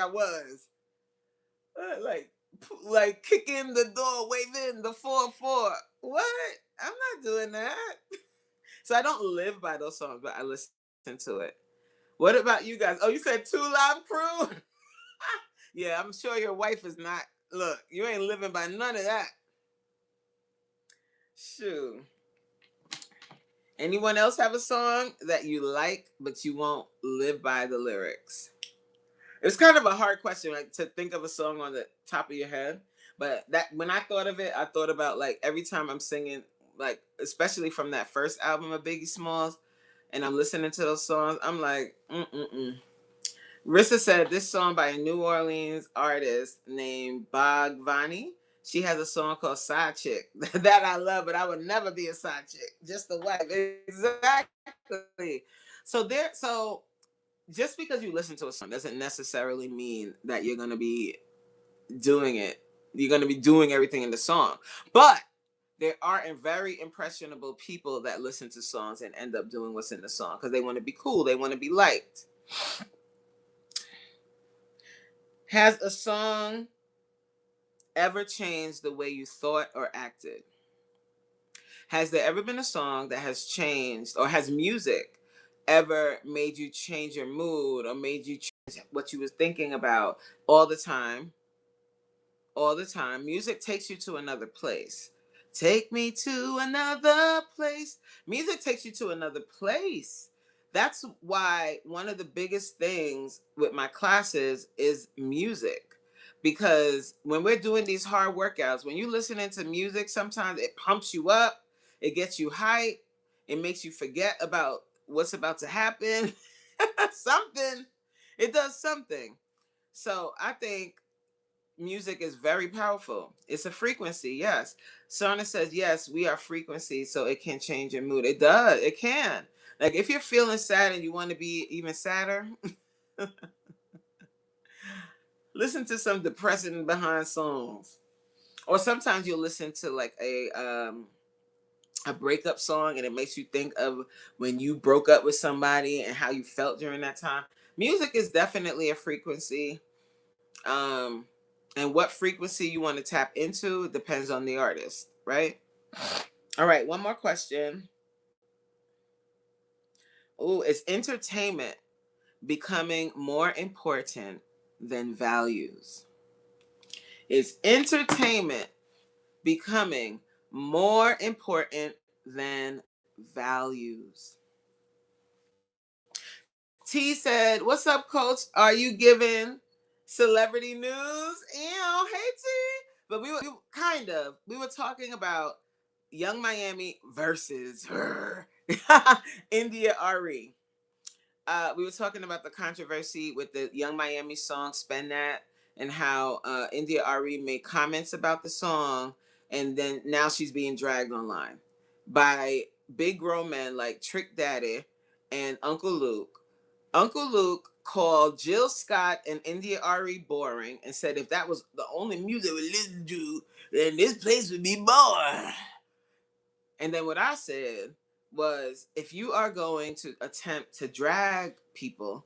[SPEAKER 1] was, like kicking the door, waving the 4-4. What? I'm not doing that. So I don't live by those songs, but I listen to it. What about you guys? Oh, you said Two Live Crew? Yeah, I'm sure your wife is not Look, you ain't living by none of that. Shoot. Anyone else have a song that you like, but you won't live by the lyrics? It's kind of a hard question, like to think of a song on the top of your head. But that when I thought of it, I thought about like every time I'm singing, like especially from that first album of Biggie Smalls, and I'm listening to those songs, I'm like, mm. Rissa said this song by a New Orleans artist named Bogvani. She has a song called Side Chick that I love, but I would never be a side chick. Just the wife. Exactly. So just because you listen to a song doesn't necessarily mean that you're gonna be doing it. You're gonna be doing everything in the song. But there are very impressionable people that listen to songs and end up doing what's in the song because they want to be cool. They want to be liked. Has a song ever changed the way you thought or acted? Has there ever been a song that has changed, or has music ever made you change your mood or made you change what you was thinking about all the time? All the time. Music takes you to another place. Take me to another place. Music takes you to another place. That's why one of the biggest things with my classes is music. Because when we're doing these hard workouts, when you're listening to music, sometimes it pumps you up, it gets you hype, it makes you forget about what's about to happen. Something. It does something. So I think music is very powerful. It's a frequency, yes. Sona says, yes, we are frequency, so it can change your mood. It does. It can. Like if you're feeling sad and you want to be even sadder, listen to some depressing behind songs. Or sometimes you'll listen to like a breakup song and it makes you think of when you broke up with somebody and how you felt during that time. Music is definitely a frequency. Um, and what frequency you want to tap into depends on the artist, right? All right, one more question. Oh, is entertainment becoming more important than values? Is entertainment becoming more important than values? T said, "What's up, coach? Are you giving celebrity news?" Ew, hey T. But we were talking about Young Miami versus India Arie. We were talking about the controversy with the Young Miami song "Spend That" and how India Arie made comments about the song, and then now she's being dragged online by big grown men like Trick Daddy and Uncle Luke. Uncle Luke called Jill Scott and India Arie boring and said if that was the only music we listen to, then this place would be boring. And then what I said was if you are going to attempt to drag people,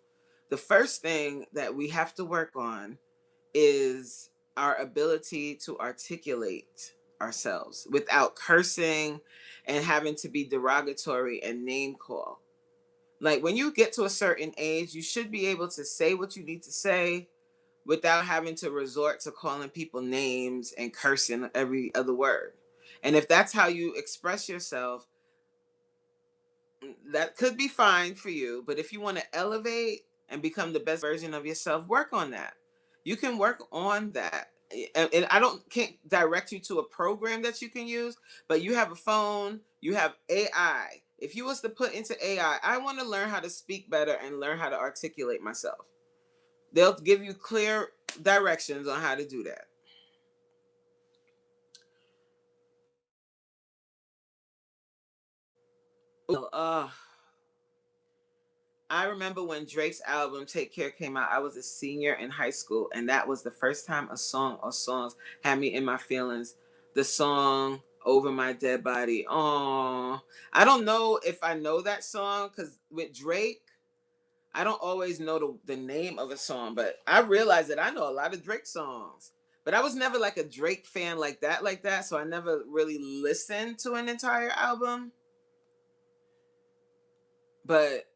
[SPEAKER 1] the first thing that we have to work on is our ability to articulate ourselves without cursing and having to be derogatory and name call. Like when you get to a certain age, you should be able to say what you need to say without having to resort to calling people names and cursing every other word. And if that's how you express yourself, that could be fine for you. But if you want to elevate and become the best version of yourself, work on that. You can work on that. And I can't direct you to a program that you can use, but you have a phone, you have AI. If you was to put into AI, I want to learn how to speak better and learn how to articulate myself. They'll give you clear directions on how to do that. Well, I remember when Drake's album Take Care came out, I was a senior in high school, and that was the first time a song or songs had me in my feelings. The song Over My Dead Body. Oh, I don't know if I know that song because with Drake, I don't always know the name of a song, but I realized that I know a lot of Drake songs. But I was never like a Drake fan like that, so I never really listened to an entire album. But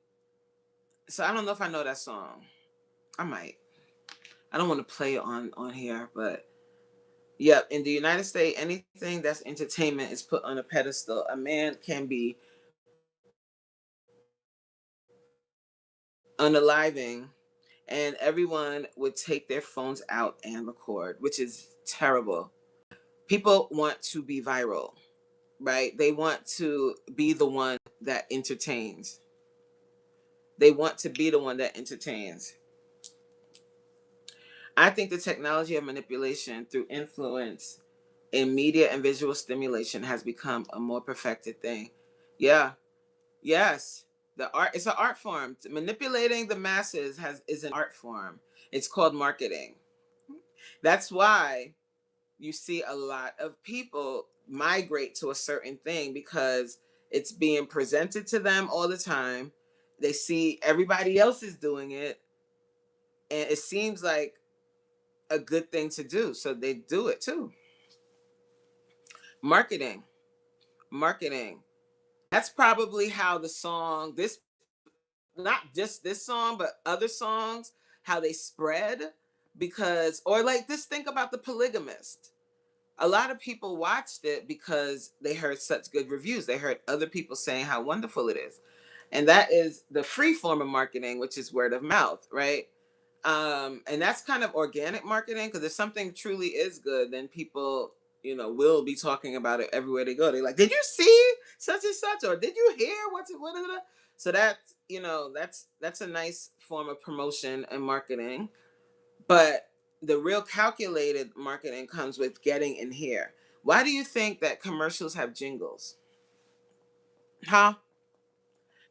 [SPEAKER 1] so I don't know if I know that song. I might. I don't want to play it on here, but Yep, in the United States, anything that's entertainment is put on a pedestal. A man can be unaliving, and everyone would take their phones out and record, which is terrible. People want to be viral, right? They want to be the one that entertains. They want to be the one that entertains. I think the technology of manipulation through influence in media and visual stimulation has become a more perfected thing. Yeah, yes. The art, it's an art form. Manipulating the masses is an art form. It's called marketing. That's why you see a lot of people migrate to a certain thing, because it's being presented to them all the time. They see everybody else is doing it, and it seems like a good thing to do, so they do it too. Marketing, marketing. That's probably how the song, this, not just this song but other songs, how they spread. Because, or like, just think about The Polygamist. A lot of people watched it because they heard such good reviews. They heard other people saying how wonderful it is. And that is the free form of marketing, which is word of mouth, right? And that's kind of organic marketing, because if something truly is good, then people, will be talking about it everywhere they go. They're like, did you see such and such? Or did you hear what's what? So that's, that's a nice form of promotion and marketing. But the real calculated marketing comes with getting in here. Why do you think that commercials have jingles? Huh?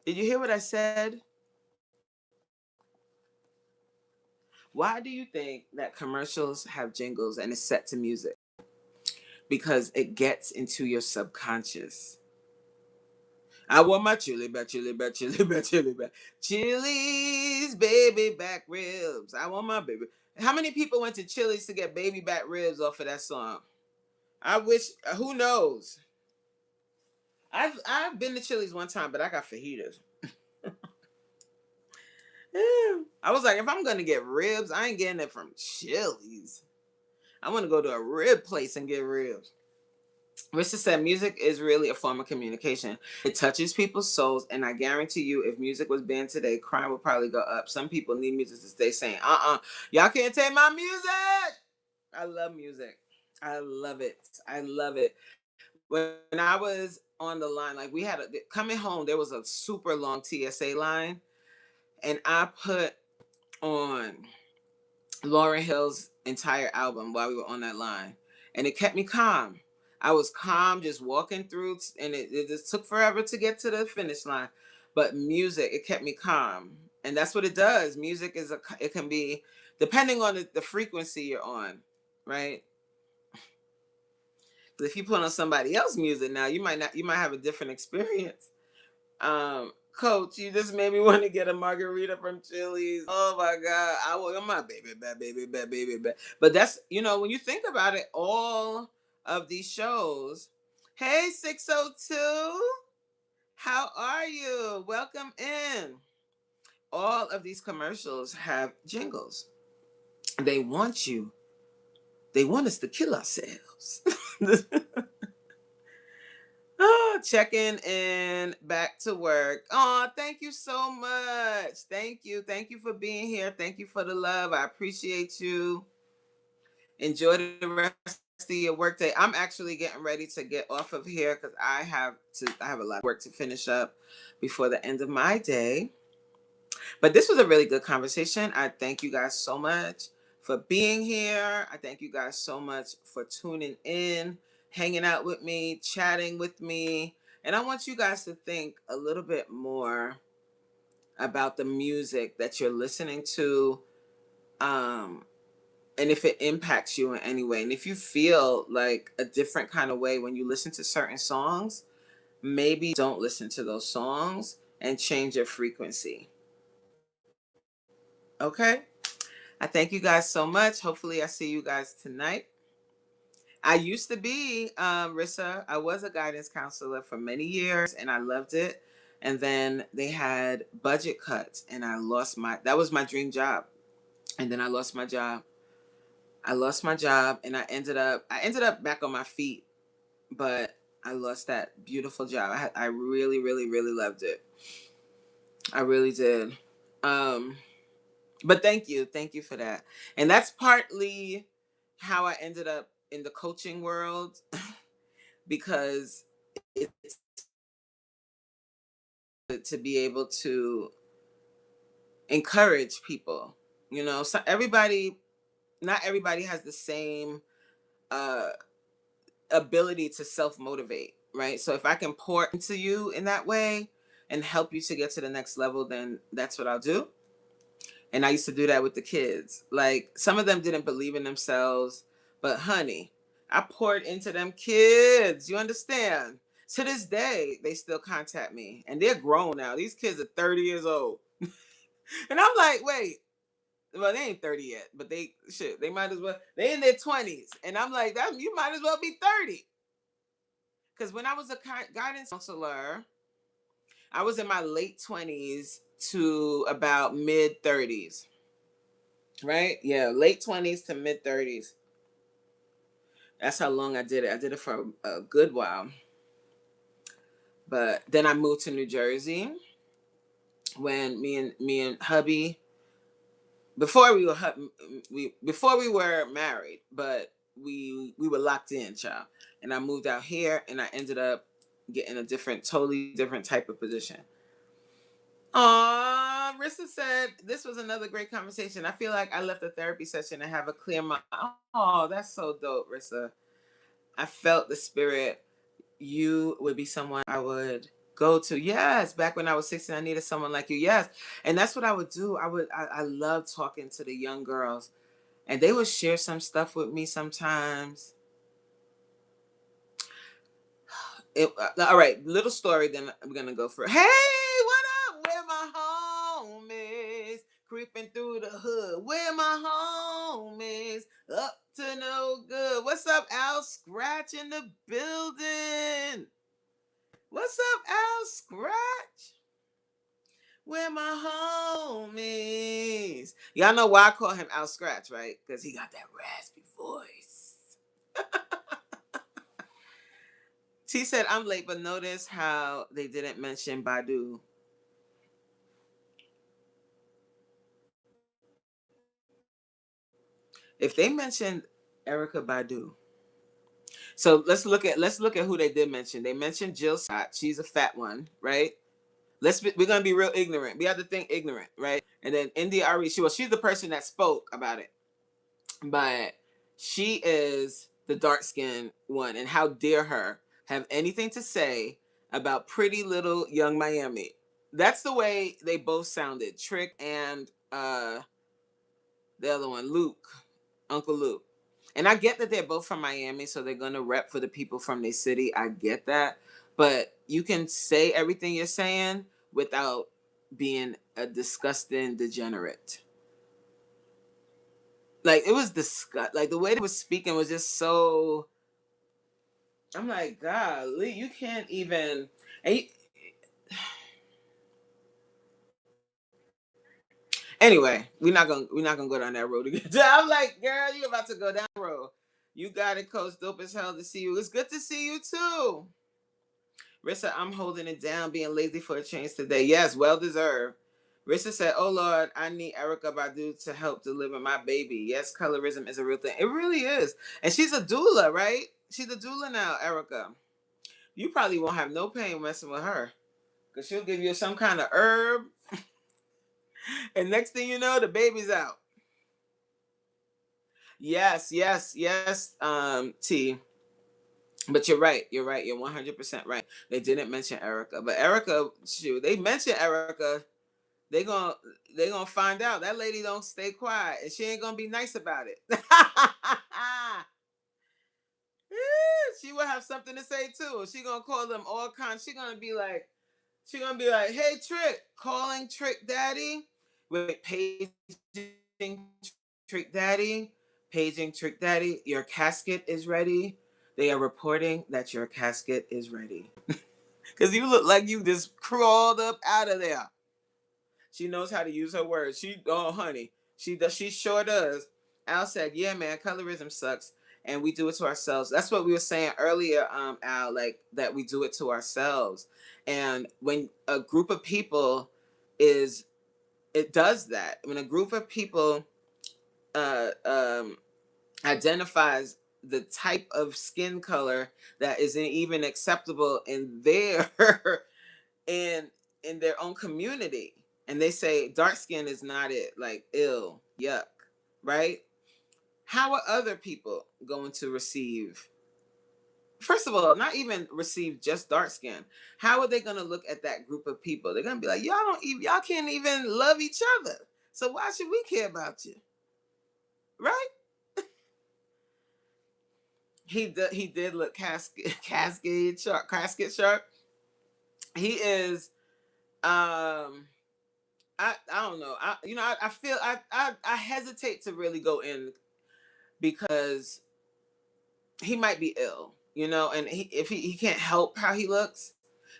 [SPEAKER 1] Did you hear what I said? Why do you think that commercials have jingles and it's set to music? Because it gets into your subconscious. I want my chili back, chili back, chili back, chili back. Chili's baby back ribs. I want my baby. How many people went to Chili's to get baby back ribs off of that song? I wish. Who knows? I've been to Chili's one time, but I got fajitas. I was like, if I'm gonna get ribs, I ain't getting it from Chili's. I want to go to a rib place and get ribs. Rissa said music is really a form of communication. It touches people's souls, and I guarantee you, if music was banned today, crime would probably go up. Some people need music to stay sane. Y'all can't take my music. I love music. I love it. I love it. When I was on the line, like, we had coming home, there was a super long TSA line, and I put on Lauryn Hill's entire album while we were on that line, and it kept me calm. I was calm just walking through, and it just took forever to get to the finish line. But music, it kept me calm, and that's what it does. Music it can be, depending on the frequency you're on, right? But if you put on somebody else's music now, you might have a different experience. Coach, you just made me want to get a margarita from Chili's. Oh my God. I want my baby back, baby back, baby back. But that's, when you think about it, all of these shows. Hey, 602. How are you? Welcome in. All of these commercials have jingles. They want you. They want us to kill ourselves. Oh, checking in, back to work. Oh, thank you so much. Thank you. Thank you for being here. Thank you for the love. I appreciate you. Enjoy the rest of your workday. I'm actually getting ready to get off of here because I have a lot of work to finish up before the end of my day. But this was a really good conversation. I thank you guys so much for being here. I thank you guys so much for tuning in, hanging out with me, chatting with me. And I want you guys to think a little bit more about the music that you're listening to, and if it impacts you in any way. And if you feel like a different kind of way when you listen to certain songs, maybe don't listen to those songs and change your frequency. Okay? I thank you guys so much. Hopefully I see you guys tonight. I used to be, Rissa, I was a guidance counselor for many years and I loved it. And then they had budget cuts and I lost that was my dream job. And then I lost my job. I lost my job, and I ended up back on my feet, but I lost that beautiful job. I really, really, really loved it. I really did. Um, but thank you for that. And that's partly how I ended up in the coaching world because it's to be able to encourage people. You know, so not everybody has the same uh ability to self motivate, right? So if I can pour into you in that way and help you to get to the next level, then that's what I'll do. And I used to do that with the kids. Like some of them didn't believe in themselves, but honey, I poured into them kids. You understand? To this day, they still contact me and they're grown now. These kids are 30 years old. And I'm like, wait, well, they ain't 30 yet, but they might as well, they in their 20s. And I'm like, that you might as well be 30. Because when I was a guidance counselor, I was in my late 20s to about mid 30s, right? Yeah, late 20s to mid 30s. That's how long I did it. I did it for a good while. But then I moved to New Jersey when me and hubby before we were before we were married, but we were locked in, child. And I moved out here and I ended up getting a totally different type of position. Aw, Rissa said this was another great conversation. I feel like I left a therapy session and have a clear mind. Oh, that's so dope, Rissa. I felt the spirit. You would be someone I would go to. Yes, back when I was 16, I needed someone like you. Yes, and that's what I would do. I love talking to the young girls, and they would share some stuff with me sometimes. All right, little story. Then I'm gonna go for. Hey, what up? Where my homies creeping through the hood? Where my homies up to no good? What's up, Al Scratch in the building? What's up, Al Scratch? Where my homies? Y'all know why I call him Al Scratch, right? Because he got that raspy voice. T said, I'm late, but notice how they didn't mention Badu. If they mentioned Erica Badu, so let's look at who they did mention. They mentioned Jill Scott. She's a fat one, right? We're gonna be real ignorant. We have to think ignorant, right? And then India Arie, she's the person that spoke about it, but she is the dark skinned one, and how dare her have anything to say about pretty little young Miami? That's the way they both sounded, Trick and the other one, Luke, Uncle Luke. And I get that they're both from Miami, so they're gonna rep for the people from their city. I get that, but you can say everything you're saying without being a disgusting degenerate. Like it was disgust. Like the way they was speaking was just so. I'm like, golly, you can't even. And anyway, we're not gonna go down that road again. I'm like, girl, you about to go down the road. You got it, Coach. Dope as hell to see you. It's good to see you too. Rissa, I'm holding it down, being lazy for a change today. Yes, well deserved. Rissa said, oh Lord, I need Erica Badu to help deliver my baby. Yes, colorism is a real thing. It really is. And she's a doula, right? She's a doula now, Erica. You probably won't have no pain messing with her. Because she'll give you some kind of herb. And next thing you know, the baby's out. Yes, yes, yes, T. But you're right. You're right. You're 100% right. They didn't mention Erica. But Erica, shoot, they mentioned Erica. They gon' they gonna find out that lady don't stay quiet, and she ain't gonna be nice about it. She will have something to say too. She gonna call them all kinds. She gonna be like, hey Trick, calling Trick Daddy. Wait, paging Trick Daddy, paging Trick Daddy. Your casket is ready. They are reporting that your casket is ready. Cause you look like you just crawled up out of there. She knows how to use her words. Honey, she does. She sure does. Al said, "Yeah, man, colorism sucks, and we do it to ourselves." That's what we were saying earlier, Al, like that we do it to ourselves. And when a group of people is, it does that. When a group of people uh, um, identifies the type of skin color that isn't even acceptable in their in in their own community, and they say dark skin is not it, like ill, yuck, right? How are other people going to receive, first of all, not even receive just dark skin? How are they going to look at that group of people? They're going to be like, y'all don't even, y'all can't even love each other, so why should we care about you, right? He did look casket sharp. He is, I don't know. I feel I hesitate to really go in because he might be ill, and if he can't help how he looks.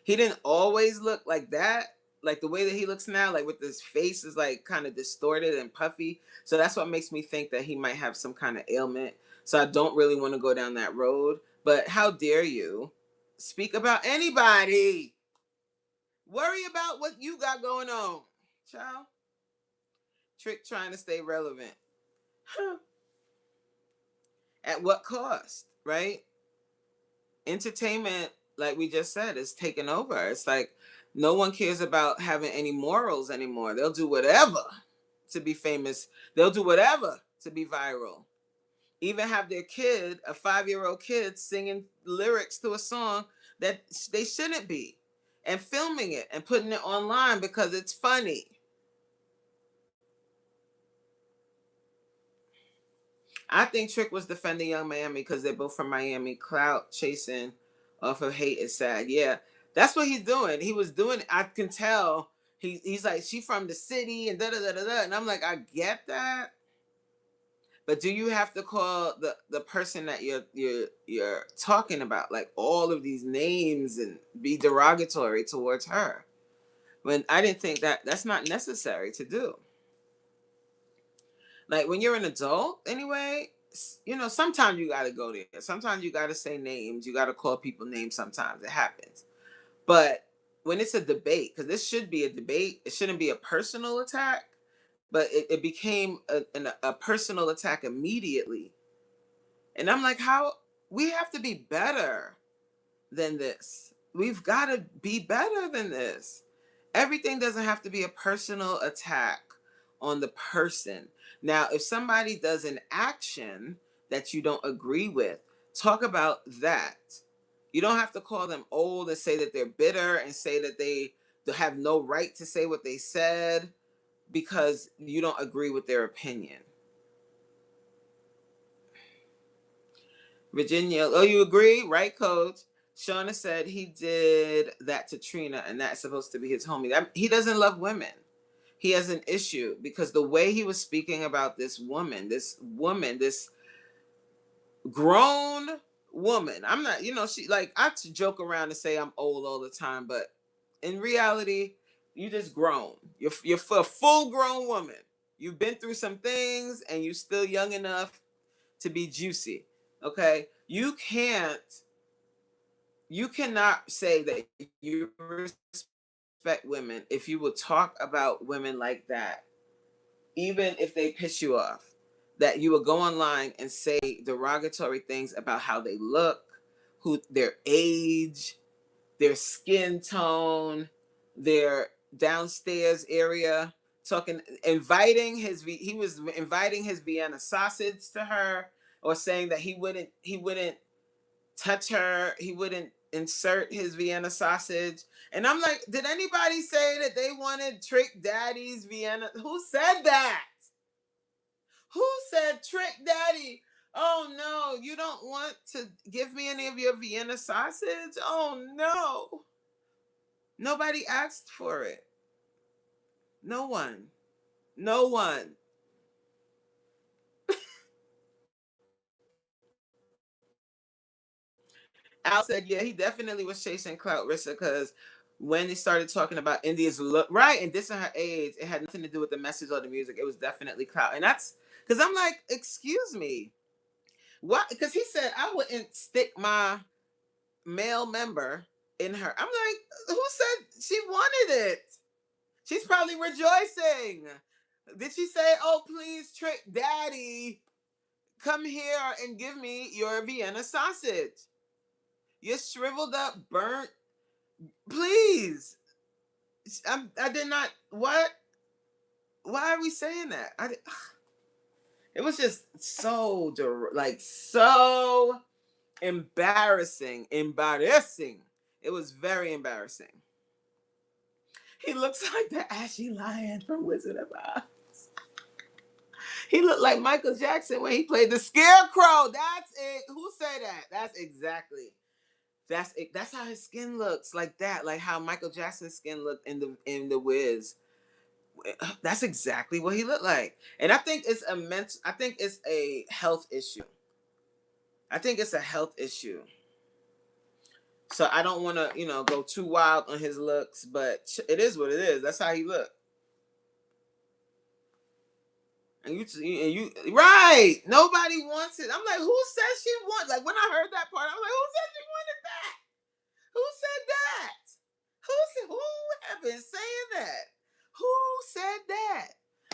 [SPEAKER 1] He didn't always look like that, like the way that he looks now, like with his face is like kind of distorted and puffy. So that's what makes me think that he might have some kind of ailment. So I don't really want to go down that road. But how dare you speak about anybody? Worry about what you got going on, child. Trick trying to stay relevant. At what cost, right? Entertainment, like we just said, is taking over. It's like no one cares about having any morals anymore. They'll do whatever to be famous. They'll do whatever to be viral. Even have their kid, a 5-year-old kid, singing lyrics to a song that they shouldn't be, and filming it and putting it online because it's funny. I think Trick was defending Young Miami because they're both from Miami. Clout chasing off of hate is sad. Yeah, that's what he's doing. He was doing. I can tell. He's like, she from the city and da da da da da. And I'm like, I get that, but do you have to call the person that you're talking about like all of these names and be derogatory towards her? When I didn't think that that's not necessary to do. Like when you're an adult anyway, sometimes you got to go there. Sometimes you got to say names. You got to call people names. Sometimes it happens. But when it's a debate, because this should be a debate, it shouldn't be a personal attack, but it became a personal attack immediately. And I'm like, how, we have to be better than this. We've got to be better than this. Everything doesn't have to be a personal attack on the person. Now, if somebody does an action that you don't agree with, talk about that. You don't have to call them old and say that they're bitter and say that they have no right to say what they said because you don't agree with their opinion. Virginia, oh, you agree? Right, coach? Shauna said he did that to Trina, and that's supposed to be his homie. He doesn't love women. He has an issue because the way he was speaking about this woman, this grown woman. I'm not, she, like, I joke around and say I'm old all the time, but in reality, you just grown. You're a full grown woman. You've been through some things, and you're still young enough to be juicy. Okay, you cannot say that you respect women if you will talk about women like that, even if they piss you off. That you will go online and say derogatory things about how they look, who their age, their skin tone, their downstairs area, talking, inviting he was inviting his Vienna sausage to her, or saying that he wouldn't touch her, he wouldn't insert his Vienna sausage. And I'm like, did anybody say that they wanted Trick Daddy's Vienna? Who said that? Who said Trick Daddy? Oh no, you don't want to give me any of your Vienna sausage? Oh no. Nobody asked for it. No one. No one. Al said, yeah, he definitely was chasing Clout Rissa because when he started talking about India's look, right, and dissing her age, it had nothing to do with the message or the music. It was definitely Clout. And Because I'm like, excuse me. What? Because he said I wouldn't stick my male member in her. I'm like, who said she wanted it? She's probably rejoicing. Did she say, oh, please, Trick Daddy, come here and give me your Vienna sausage? You're shriveled up, burnt. Please. I did not. What? Why are we saying that? It was just so, like, so embarrassing. Embarrassing. It was very embarrassing. He looks like the ashy lion from Wizard of Oz. He looked like Michael Jackson when he played the Scarecrow. That's it. Who said that? That's exactly. That's it. That's how his skin looks, like that, like how Michael Jackson's skin looked in the Wiz. That's exactly what he looked like. And I think it's I think it's a health issue. I think it's a health issue. So I don't want to, go too wild on his looks, but it is what it is. That's how he looked. And you right. Nobody wants it. I'm like, who says she wants? Like when I heard that part, I was like, who said she wanted that? Who said that? Who have been saying that? Who said that?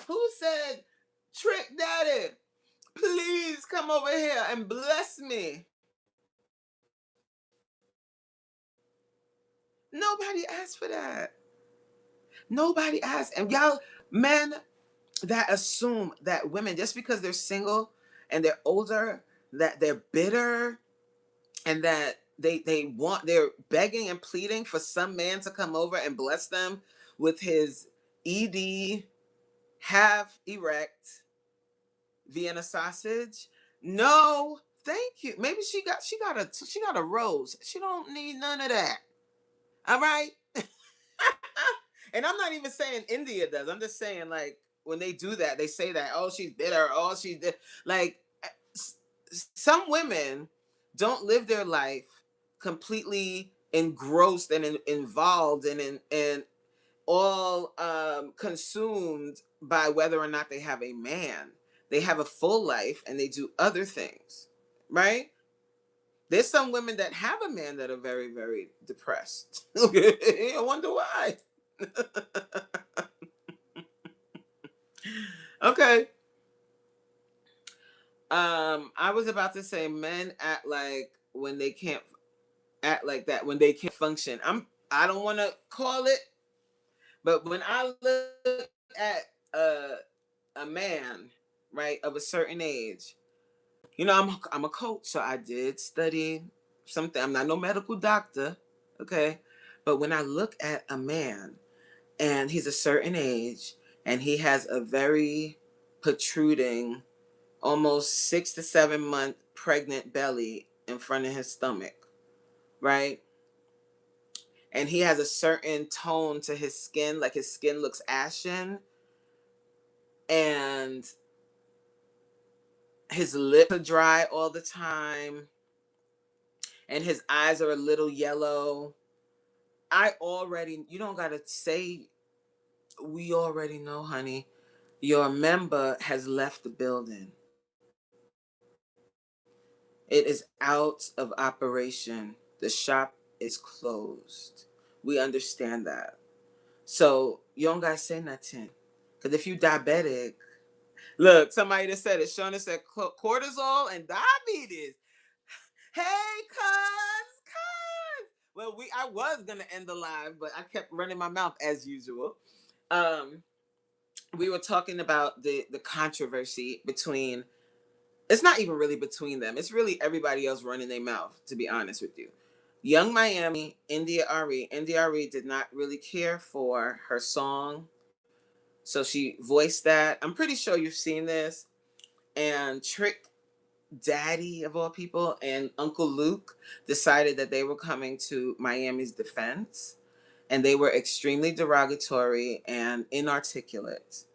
[SPEAKER 1] Who said, Trick Daddy, please come over here and bless me? Nobody asked for that. Nobody asked. And y'all, men that assume that women, just because they're single and they're older, that they're bitter and that they're begging and pleading for some man to come over and bless them with his ED half erect Vienna sausage. No, thank you. Maybe she got a rose. She don't need none of that. All right. And I'm not even saying India does. I'm just saying, like, when they do that, they say that, oh, she's bitter, oh, like, some women don't live their life completely engrossed and involved and all consumed by whether or not they have a man. They have a full life and they do other things, right? There's some women that have a man that are very, very depressed. I wonder why. Okay. I was about to say men act like when they can't act like that when they can't function. I don't want to call it, but when I look at a man, right, of a certain age, I'm a coach, so I did study something. I'm not no medical doctor, okay? But when I look at a man and he's a certain age and he has a very protruding, almost 6 to 7 month pregnant belly in front of his stomach, right? And he has a certain tone to his skin, like his skin looks ashen and his lips are dry all the time and his eyes are a little yellow. You don't gotta say, we already know, honey. Your member has left the building. It is out of operation. The shop is closed. We understand that. So you don't gotta say nothing. Because if you diabetic, look, somebody that said it. Shona said cortisol and diabetes. Hey, cuz. Well, I was gonna end the live, but I kept running my mouth as usual. Um, we were talking about the controversy between. It's not even really between them. It's really everybody else running their mouth. To be honest with you, Young Miami, India Arie. India Arie did not really care for her song, so she voiced that. I'm pretty sure you've seen this. And Trick Daddy, of all people, and Uncle Luke decided that they were coming to Miami's defense, and they were extremely derogatory and inarticulate.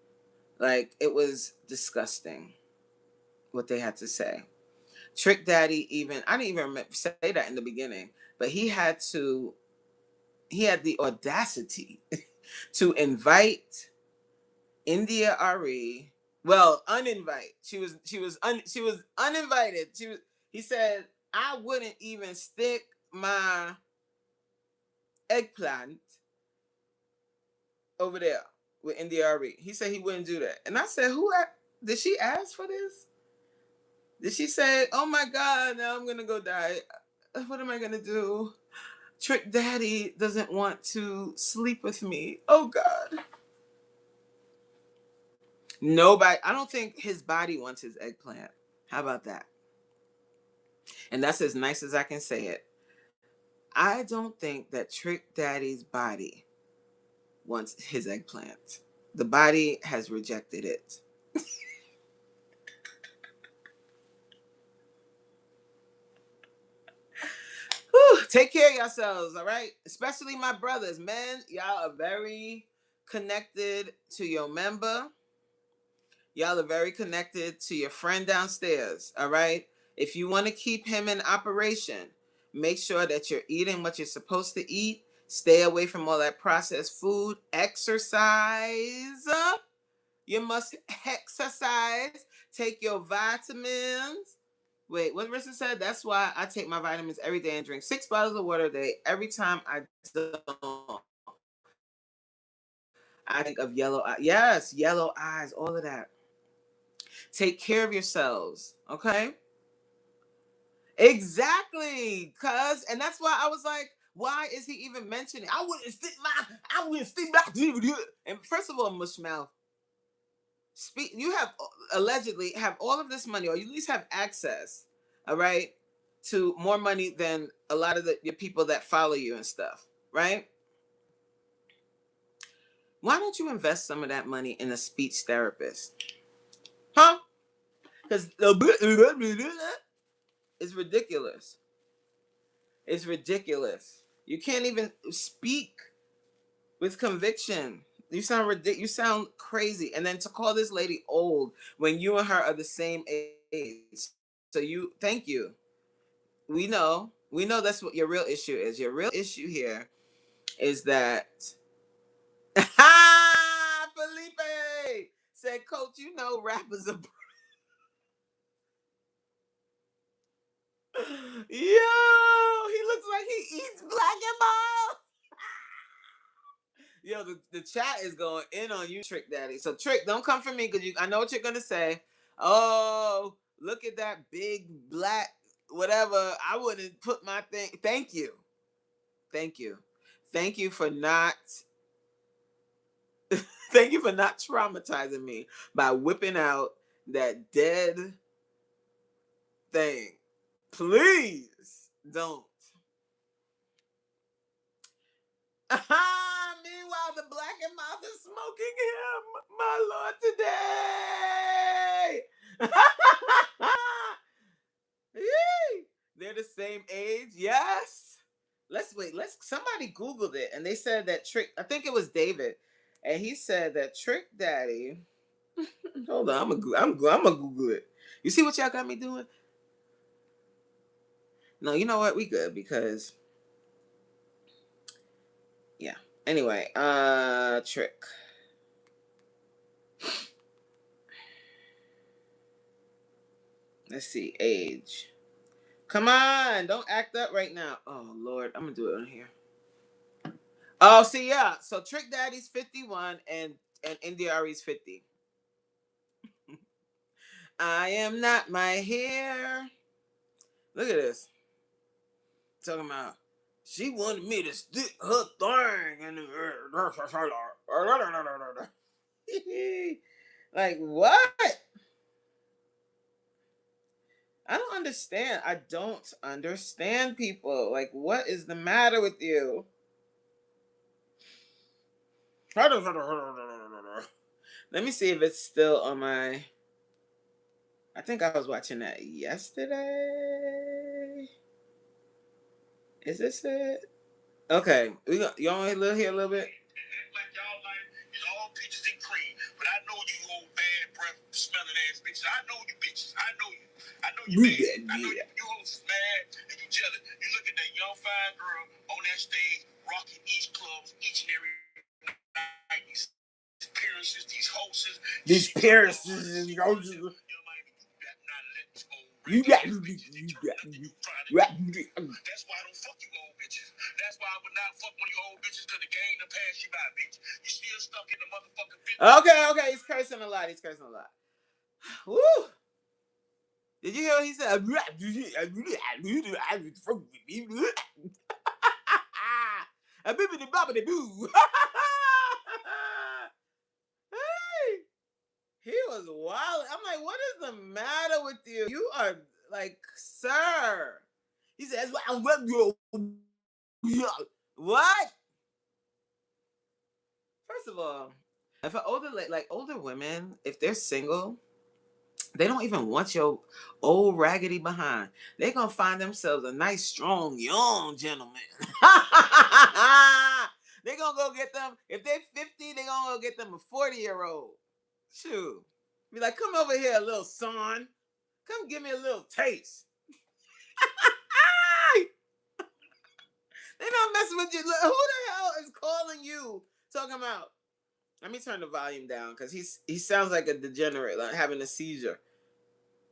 [SPEAKER 1] Like, it was disgusting what they had to say. Trick Daddy, even I didn't even say that in the beginning, but he had the audacity to invite India Arie Well, uninvited. She was uninvited. He said I wouldn't even stick my eggplant over there with Arie. He said he wouldn't do that. And I said, did she ask for this? Did she say, oh my God, now I'm gonna go die? What am I gonna do? Trick Daddy doesn't want to sleep with me. Oh God. Nobody, I don't think his body wants his eggplant. How about that? And that's as nice as I can say it. I don't think that Trick Daddy's body wants his eggplant. The body has rejected it. Whew, take care of yourselves, all right? Especially my brothers, man. Y'all are very connected to your member. Y'all are very connected to your friend downstairs, all right? If you want to keep him in operation, make sure that you're eating what you're supposed to eat. Stay away from all that processed food. Exercise. You must exercise. Take your vitamins. Wait, what Rissa said? That's why I take my vitamins every day and drink 6 bottles of water a day. Every time I don't, I think of yellow eyes. Yes, yellow eyes, all of that. Take care of yourselves, okay? Exactly, cuz, and that's why I was like, why is he even mentioning? I wouldn't stick my. And first of all, Mushmouth, you have allegedly have all of this money, or you at least have access, all right, to more money than a lot of the people that follow you and stuff, right? Why don't you invest some of that money in a speech therapist? Huh? Because it's ridiculous. It's ridiculous. You can't even speak with conviction. You sound ridiculous. You sound crazy. And then to call this lady old when you and her are the same age. So thank you. We know that's what your real issue is. Your real issue here is that Felipe said, Coach, rappers are yo, he looks like he eats black and mild. Yo, the chat is going in on you, Trick Daddy. So Trick, don't come for me because I know what you're gonna say. Oh, look at that big black whatever. I wouldn't put my thing. Thank you. Thank you. Thank you for not thank you for not traumatizing me by whipping out that dead thing. Please don't. Meanwhile, the black and mouth is smoking him, my lord, today. They're the same age, yes. Let's wait. Somebody Googled it, and they said that Trick. I think it was David, and he said that Trick Daddy. Hold on, I'm gonna Google it. You see what y'all got me doing? No, you know what? We good because yeah. Anyway, Trick. Let's see, age. Come on, don't act up right now. Oh Lord, I'm gonna do it on here. Oh, see, yeah. So Trick Daddy's 51 and Arie's 50. I am not my hair. Look at this. Talking about she wanted me to stick her thing in the like what? I don't understand. I don't understand people. Like, what is the matter with you? Let me see if it's still on my. I think I was watching that yesterday. Is this it? Okay, y'all want to live here a little bit. Like y'all like it's all peaches and cream, but I know you old bad breath smelling ass bitches. I know you bitches. I know you. I know you bad. I know you hoes mad and you jealous. You look at that young fine girl on that stage rocking these clubs each and every night. These appearances, these whole These piercings, you know. You got to be. That's why I don't fuck you old bitches. That's why I would not fuck one of you old bitches because the game done passed you by, bitch. You still stuck in the motherfucking 50s. Okay. He's cursing a lot. Woo! Did you hear what he said? A bibbidi bobbidi boo. Hey, he was wild. I'm like, what is the matter with you? You are like, sir. He says, what? First of all, if an older like older women, if they're single, they don't even want your old raggedy behind. They're gonna find themselves a nice, strong, young gentleman. They're gonna go get them. If they're 50, they're gonna go get them a 40-year-old. Shoot. Be like, come over here, little son. Come give me a little taste. They not messing with you. Who the hell is calling you? Talking about. Let me turn the volume down because he sounds like a degenerate, like having a seizure.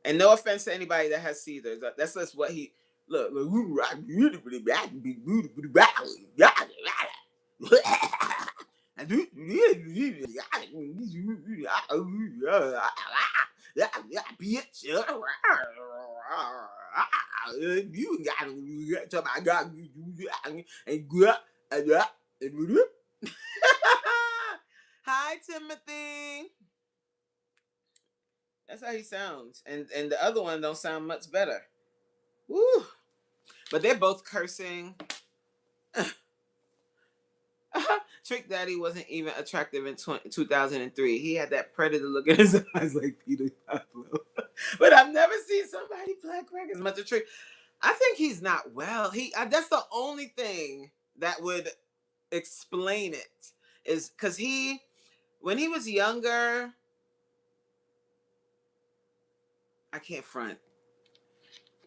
[SPEAKER 1] And no offense to anybody that has seizures. That's just what he look. Hi, Timothy. That's how he sounds, and the other one don't sound much better. Woo! But they're both cursing. Trick Daddy wasn't even attractive in 2003. He had that predator look in his eyes like Peter Pablo. But I've never seen somebody black crack as much a Trick. I think he's not well. That's the only thing that would explain it is because when he was younger, I can't front.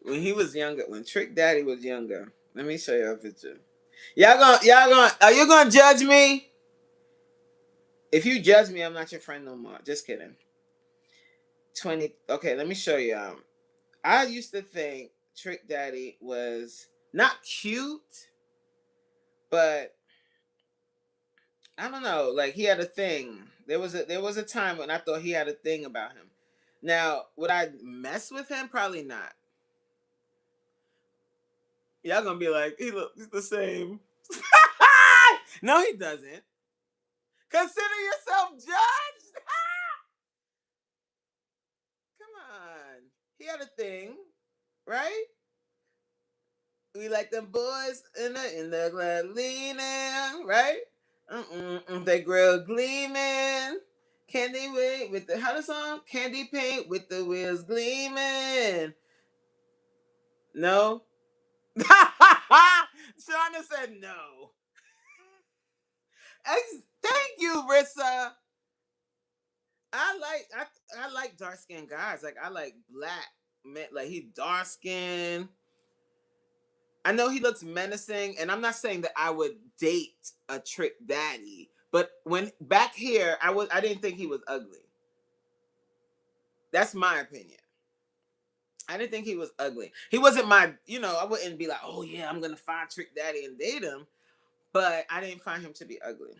[SPEAKER 1] When he was younger, when Trick Daddy was younger, let me show you a picture. Are you gonna judge me? If you judge me, I'm not your friend no more. Just kidding. Okay, let me show you. I used to think Trick Daddy was not cute, but I don't know. Like he had a thing. There was a time when I thought he had a thing about him. Now, would I mess with him? Probably not. Y'all gonna be like, he looks the same. No, he doesn't. Consider yourself judged. Come on. He had a thing, right? We like them boys in the glad leaning, right? They grill gleaming. Candy wait with the how the song? Candy paint with the wheels gleaming. No? Shauna said no. Thank you, Rissa. I like dark skinned guys. Like I like black men. Like he dark skinned. I know he looks menacing, and I'm not saying that I would date a Trick Daddy, but when back here, I didn't think he was ugly. That's my opinion. I didn't think he was ugly. He wasn't I wouldn't be like, oh yeah, I'm gonna find Trick Daddy and date him. But I didn't find him to be ugly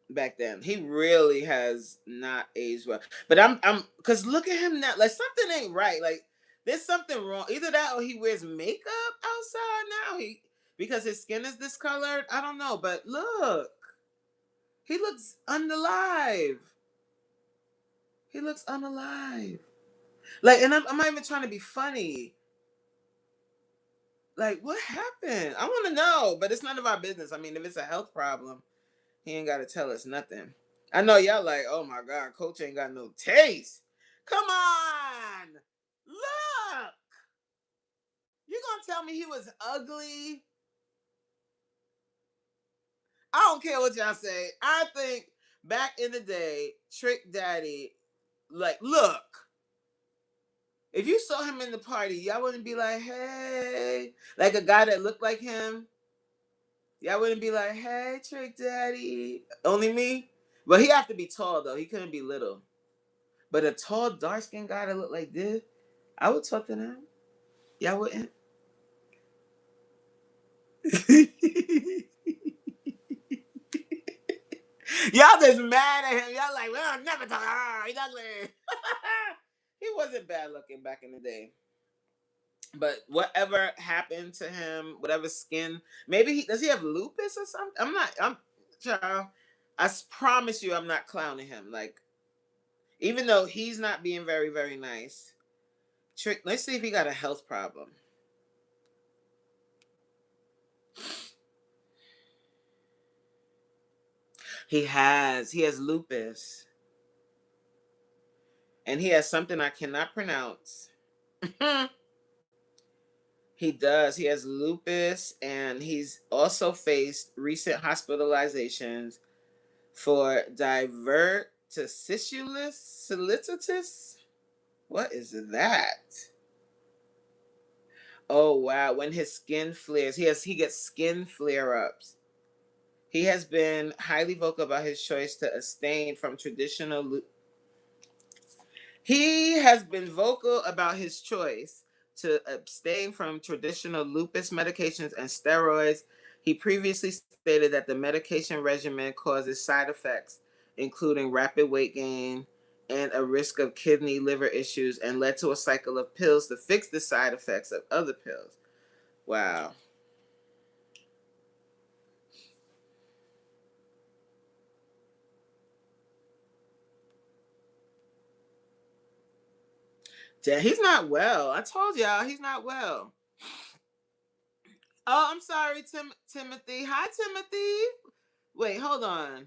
[SPEAKER 1] back then. He really has not aged well. But I'm because look at him now. Like something ain't right. Like there's something wrong. Either that or he wears makeup outside now. Because his skin is discolored. I don't know. But look, he looks unalive. He looks unalive. Like, and I'm not even trying to be funny. Like, what happened? I want to know, but it's none of our business. I mean, if it's a health problem, he ain't got to tell us nothing. I know y'all like, oh my God, Coach ain't got no taste. Come on. Look. You gonna tell me he was ugly? I don't care what y'all say. I think back in the day, Trick Daddy, like, look. If you saw him in the party, y'all wouldn't be like, hey. Like a guy that looked like him. Y'all wouldn't be like, hey, Trick Daddy. Only me? But he have to be tall though. He couldn't be little. But a tall, dark skinned guy that look like this, I would talk to them. Y'all wouldn't? Y'all just mad at him. Y'all like, well, I'll never talk. He's ugly. He wasn't bad looking back in the day. But whatever happened to him, whatever skin, maybe does he have lupus or something? I'm child. Promise you I'm not clowning him. Like, even though he's not being very, very nice. Let's see if he got a health problem. He has lupus. And he has something I cannot pronounce. He does. He has lupus, and he's also faced recent hospitalizations for diverticulitis solicitus. What is that? Oh wow! When his skin flares, he gets skin flare ups. He has been highly vocal about his choice to abstain from traditional. He has been vocal about his choice to abstain from traditional lupus medications and steroids. He previously stated that the medication regimen causes side effects, including rapid weight gain and a risk of kidney liver issues, and led to a cycle of pills to fix the side effects of other pills. Wow. He's not well. I told y'all he's not well. Oh, I'm sorry, Timothy. Hi, Timothy. Wait, hold on.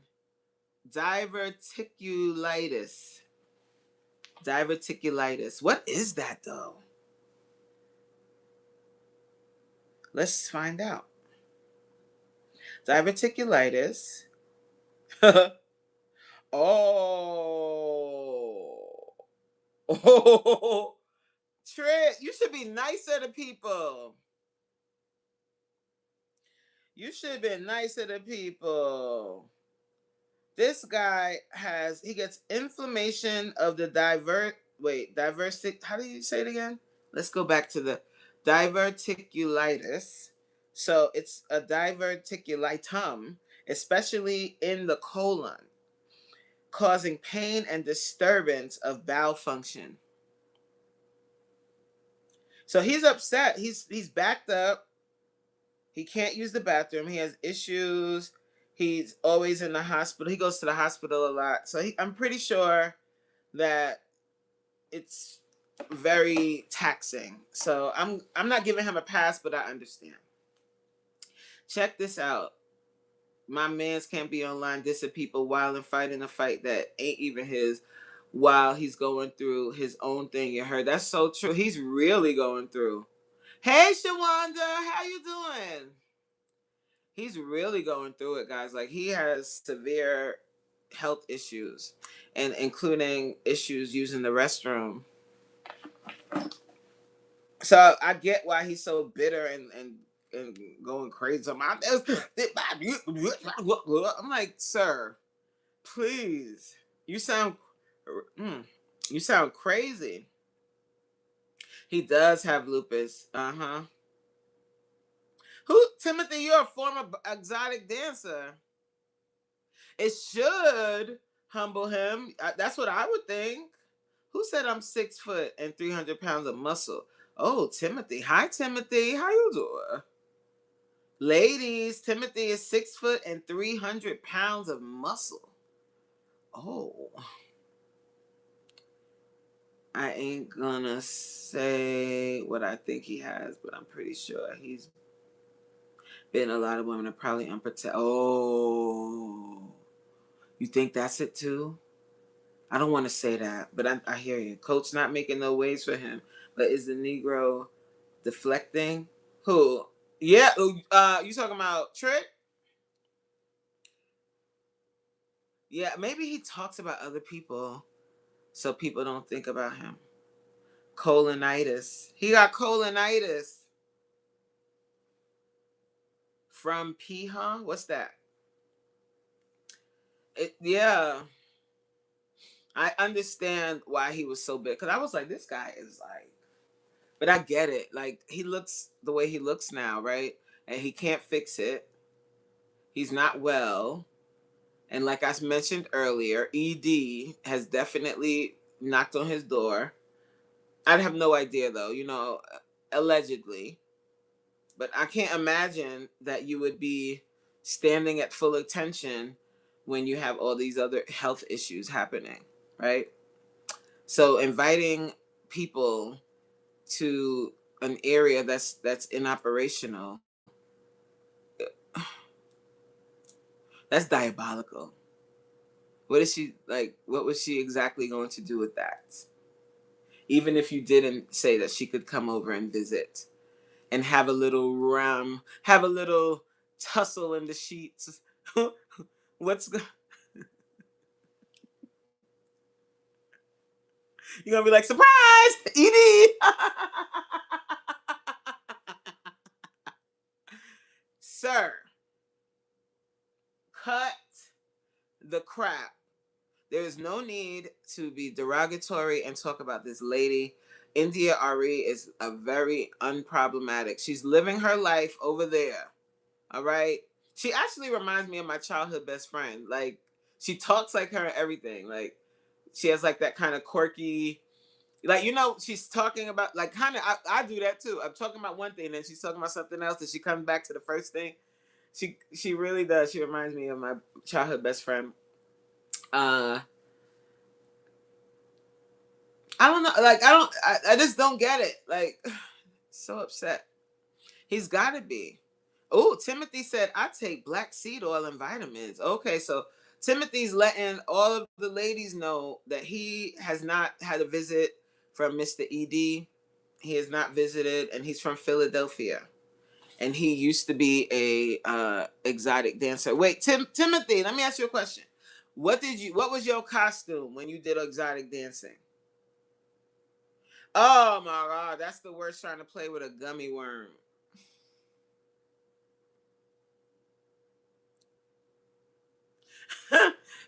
[SPEAKER 1] Diverticulitis. Diverticulitis. What is that though? Let's find out. Diverticulitis. Oh. Oh. Trick. You should be nicer to people. You should be nicer to people. This guy he gets inflammation of the diversic, how do you say it again? Let's go back to the diverticulitis. So it's a diverticulitum, especially in the colon, causing pain and disturbance of bowel function. So he's upset. He's backed up. He can't use the bathroom. He has issues. He's always in the hospital. He goes to the hospital a lot. So I'm pretty sure that it's very taxing. So I'm not giving him a pass, but I understand. Check this out. My man's can't be online dissing people while and fighting a fight that ain't even his, while he's going through his own thing. You heard? That's so true. He's really going through. Hey Shawanda, how you doing? He's really going through it, guys. Like, he has severe health issues, and including issues using the restroom. So I get why he's so bitter and going crazy. I'm like, sir, please. You sound you sound crazy. He does have lupus. Uh-huh. Who, Timothy, you're a former exotic dancer. It should humble him. That's what I would think. Who said I'm 6 foot and 300 pounds of muscle? Oh, Timothy. Hi, Timothy. How you doing? Ladies, Timothy is 6 foot and 300 pounds of muscle. Oh. I ain't gonna say what I think he has, but I'm pretty sure he's been a lot of women are probably unprotected. Oh. You think that's it too? I don't want to say that, but I hear you. Coach not making no waves for him. But is the Negro deflecting? Who? Yeah, you talking about Trick? Yeah, maybe he talks about other people so people don't think about him. Colonitis. He got colonitis. From P, huh? What's that? Yeah, I understand why he was so big. Cause I was like, this guy is like, but I get it. Like he looks the way he looks now, right? And he can't fix it. He's not well. And like I mentioned earlier, ED has definitely knocked on his door. I'd have no idea though, allegedly. But I can't imagine that you would be standing at full attention when you have all these other health issues happening, right? So inviting people to an area that's inoperational, that's diabolical. What is she like? What was she exactly going to do with that? Even if you didn't say that she could come over and visit and have a little have a little tussle in the sheets. What's you're gonna be like, surprise, Edie? Sir, cut the crap. There is no need to be derogatory and talk about this lady. India Arie is a very unproblematic. She's living her life over there. All right. She actually reminds me of my childhood best friend. Like she talks like her and everything. Like she has like that kind of quirky, like she's talking about like kind of I do that too. I'm talking about one thing and then she's talking about something else and she comes back to the first thing. She really does. She reminds me of my childhood best friend. Uh I don't know. Like I just don't get it. Like so upset. He's got to be. Oh, Timothy said, I take black seed oil and vitamins. Okay, so Timothy's letting all of the ladies know that he has not had a visit from Mr. ED. He has not visited, and he's from Philadelphia. And he used to be a exotic dancer. Wait, Timothy, let me ask you a question. What was your costume when you did exotic dancing? Oh my god, that's the worst, trying to play with a gummy worm.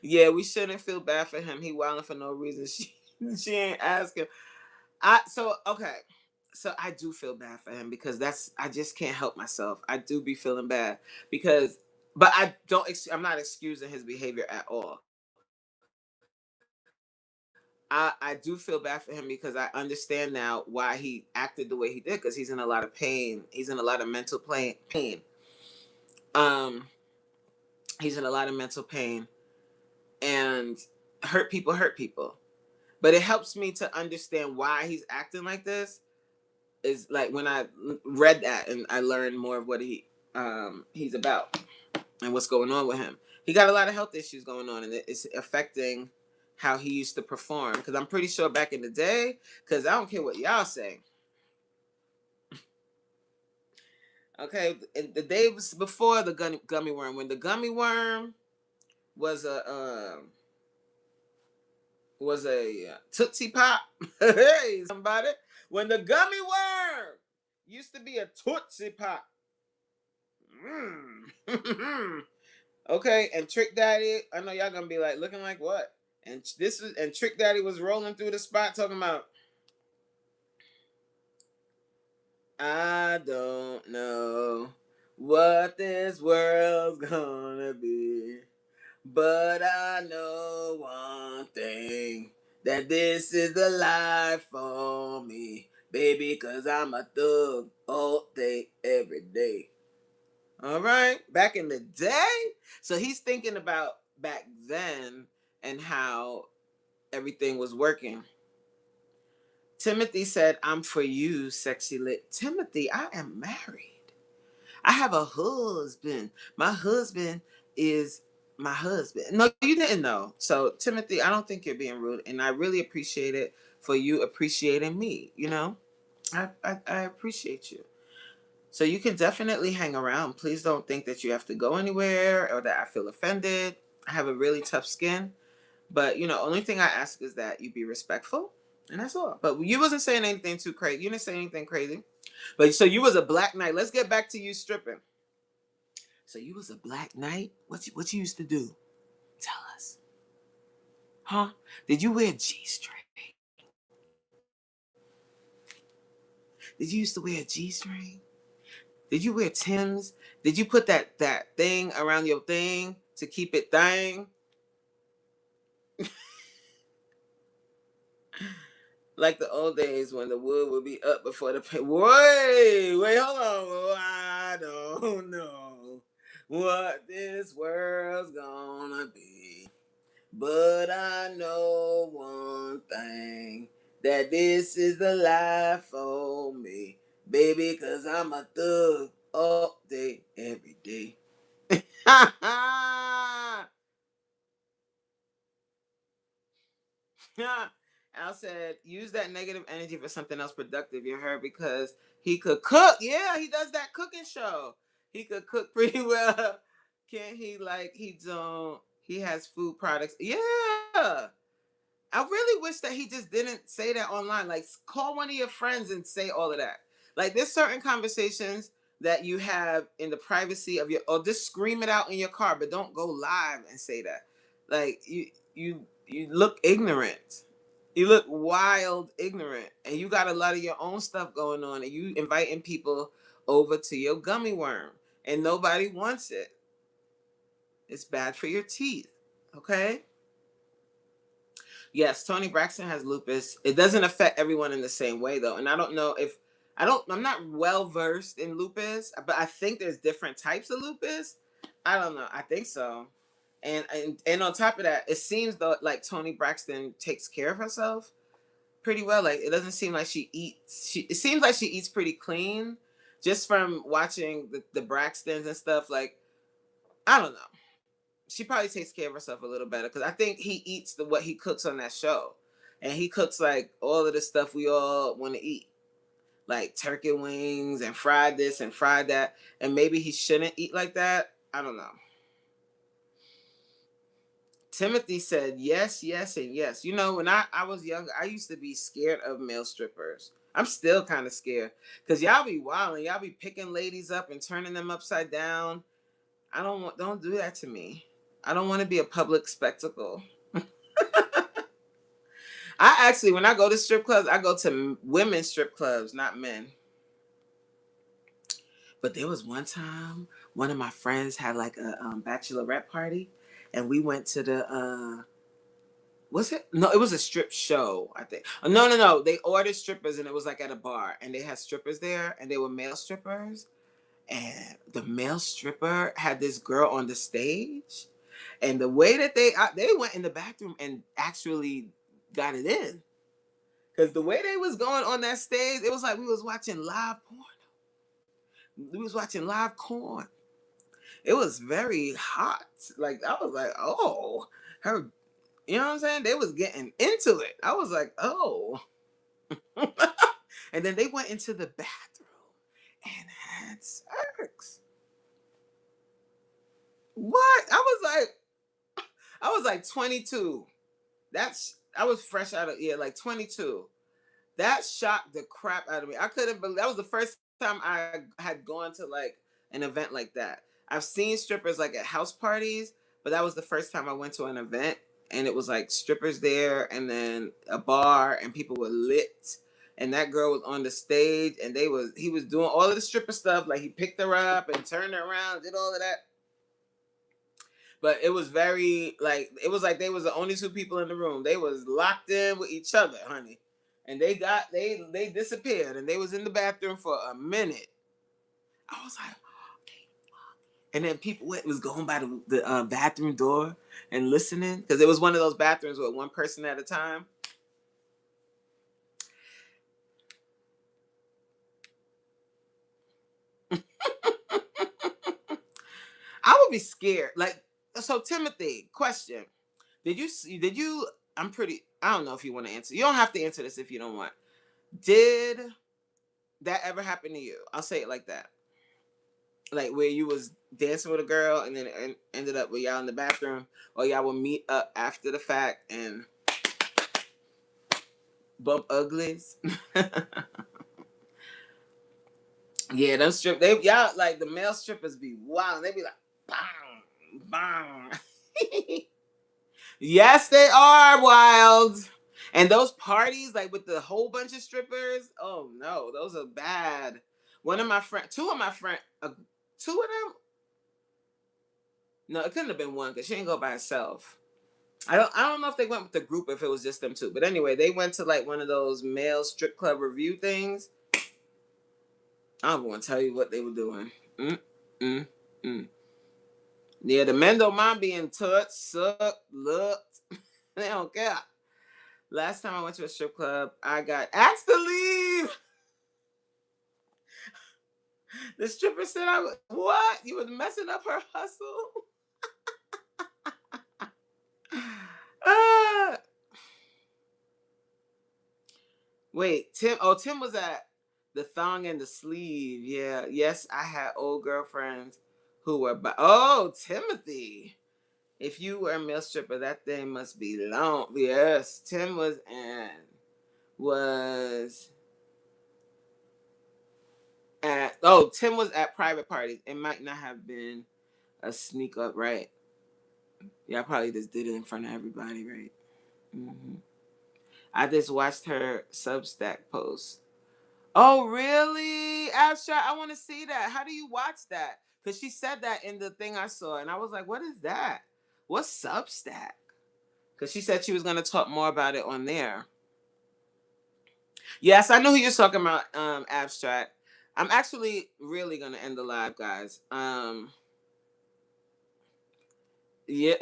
[SPEAKER 1] Yeah, we shouldn't feel bad for him. He wilding for no reason. She ain't asking. So okay. So I do feel bad for him because I just can't help myself. I do be feeling bad because but I'm not excusing his behavior at all. I do feel bad for him because I understand now why he acted the way he did because he's in a lot of pain. He's in a lot of mental pain. Um he's in a lot of mental pain and hurt people. But it helps me to understand why he's acting like this. Is like when I read that and I learned more of what he's about and what's going on with him. He got a lot of health issues going on, and it's affecting how he used to perform. Because I'm pretty sure back in the day, because I don't care what y'all say. Okay, the day was before the gummy worm. When the gummy worm was a Tootsie Pop. Hey, somebody. When the gummy worm used to be a Tootsie Pop. Mm. Okay, and Trick Daddy, I know y'all gonna be like, looking like what? And Trick Daddy was rolling through the spot talking about, I don't know what this world's gonna be. But I know one thing, that this is the life for me, baby, cause I'm a thug all day, every day. All right, back in the day. So he's thinking about back then and how everything was working. Timothy said, I'm for you, sexy lit. Timothy, I am married. I have a husband. My husband is my husband. No, you didn't know. So, Timothy, I don't think you're being rude. And I really appreciate it for you appreciating me. I appreciate you. So, you can definitely hang around. Please don't think that you have to go anywhere or that I feel offended. I have a really tough skin. But, only thing I ask is that you be respectful. And that's all. But you wasn't saying anything too crazy. You didn't say anything crazy. But so you was a black knight. Let's get back to you stripping. So you was a black knight. What you used to do? Tell us. Huh? Did you wear G-string? Did you used to wear G-string? Did you wear Tim's? Did you put that thing around your thing to keep it thang? Like the old days when the wood would be up before the paint. Wait, hold on. Oh, I don't know what this world's gonna be. But I know one thing, that this is the life for me. Baby, cause I'm a thug all day, every day. Al said, use that negative energy for something else productive, you heard? Because he could cook. Yeah, he does that cooking show. He could cook pretty well. Can't he? Like, he has food products. Yeah. I really wish that he just didn't say that online. Like, call one of your friends and say all of that. Like, there's certain conversations that you have in the privacy of your, or just scream it out in your car, but don't go live and say that. Like, you look ignorant. You look wild ignorant, and you got a lot of your own stuff going on, and you inviting people over to your gummy worm, and nobody wants it. It's bad for your teeth. Okay. Yes, Tony Braxton has lupus. It doesn't affect everyone in the same way though. And I don't know if I'm not well versed in lupus, but I think there's different types of lupus. I don't know. I think so. And on top of that, it seems though like Tony Braxton takes care of herself pretty well. Like it doesn't seem like she eats it seems like she eats pretty clean just from watching the Braxtons and stuff. Like, I don't know, she probably takes care of herself a little better because I think he eats what he cooks on that show, and he cooks like all of the stuff we all want to eat, like turkey wings and fried this and fried that. And maybe he shouldn't eat like that. I don't know. Timothy said yes, yes, and yes. You know, when I was younger, I used to be scared of male strippers. I'm still kind of scared because y'all be wilding, y'all be picking ladies up and turning them upside down. Don't do that to me. I don't want to be a public spectacle. I actually, when I go to strip clubs, I go to women's strip clubs, not men. But there was one time, one of my friends had like a bachelorette party, and we went to the was it? No, it was a strip show, I think. No, no, no. They ordered strippers, and it was like at a bar, and they had strippers there, and they were male strippers. And the male stripper had this girl on the stage, and the way that they went in the bathroom and actually got it in. Cause the way they was going on that stage, it was like we was watching live porn. We was watching live corn. It was very hot. Like I was like, oh, her. You know what I'm saying? They was getting into it. I was like, oh. And then they went into the bathroom and had sex. What? I was like 22. I was fresh out of, yeah, like 22. That shocked the crap out of me. I couldn't believe that was the first time I had gone to like an event like that. I've seen strippers like at house parties, but that was the first time I went to an event, and it was like strippers there and then a bar, and people were lit, and that girl was on the stage, and he was doing all of the stripper stuff, like he picked her up and turned her around, did all of that. But it was very like it was like they was the only two people in the room. They was locked in with each other, honey. And they disappeared, and they was in the bathroom for a minute. I was like, and then people was going by the bathroom door and listening because it was one of those bathrooms with one person at a time. I would be scared. Like, so Timothy, question: Did you? I'm pretty. I don't know if you want to answer. You don't have to answer this if you don't want. Did that ever happen to you? I'll say it like that. Like where you was dancing with a girl and then ended up with y'all in the bathroom, or y'all would meet up after the fact and bump uglies. Yeah, them y'all like the male strippers be wild. They be like bang bang. Yes, they are wild. And those parties, like with the whole bunch of strippers, oh no, those are bad. One of my friends, two of them. No, it couldn't have been one because she didn't go by herself. I don't know if they went with the group if it was just them two. But anyway, they went to like one of those male strip club review things. I don't want to tell you what they were doing. Mm, mm, mm. Yeah, the men don't mind being touched, sucked, looked. They don't care. Last time I went to a strip club, I got asked to leave. The stripper said I was, what? You was messing up her hustle? Ah. Wait, Tim was at the thong and the sleeve. Yeah. Yes, I had old girlfriends who were Timothy. If you were a male stripper, that thing must be long. Yes, was Tim was at private parties. It might not have been a sneak up, right? Yeah, I probably just did it in front of everybody, right? Hmm. I just watched her Substack post. Oh, really? Abstract, I want to see that. How do you watch that? Because she said that in the thing I saw, and I was like, what is that? What's Substack? Because she said she was going to talk more about it on there. Yes, I know who you're talking about, Abstract. I'm actually really going to end the live, guys. Yeah.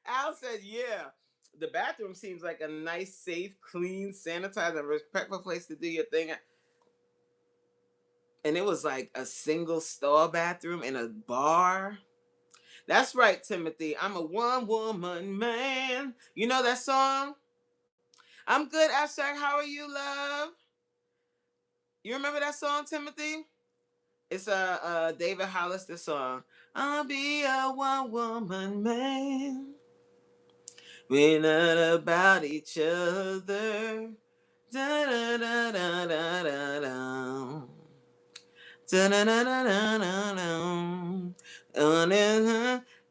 [SPEAKER 1] Al said, yeah. The bathroom seems like a nice, safe, clean, sanitized, and respectful place to do your thing. And it was like a single stall bathroom in a bar. That's right, Timothy. I'm a one woman man. You know that song? I'm good, Abstract. How are you, love? You remember that song, Timothy? It's a David Hollister song. I'll be a one woman man. We're not about each other. Da da da da da da da. Da da da da da da da.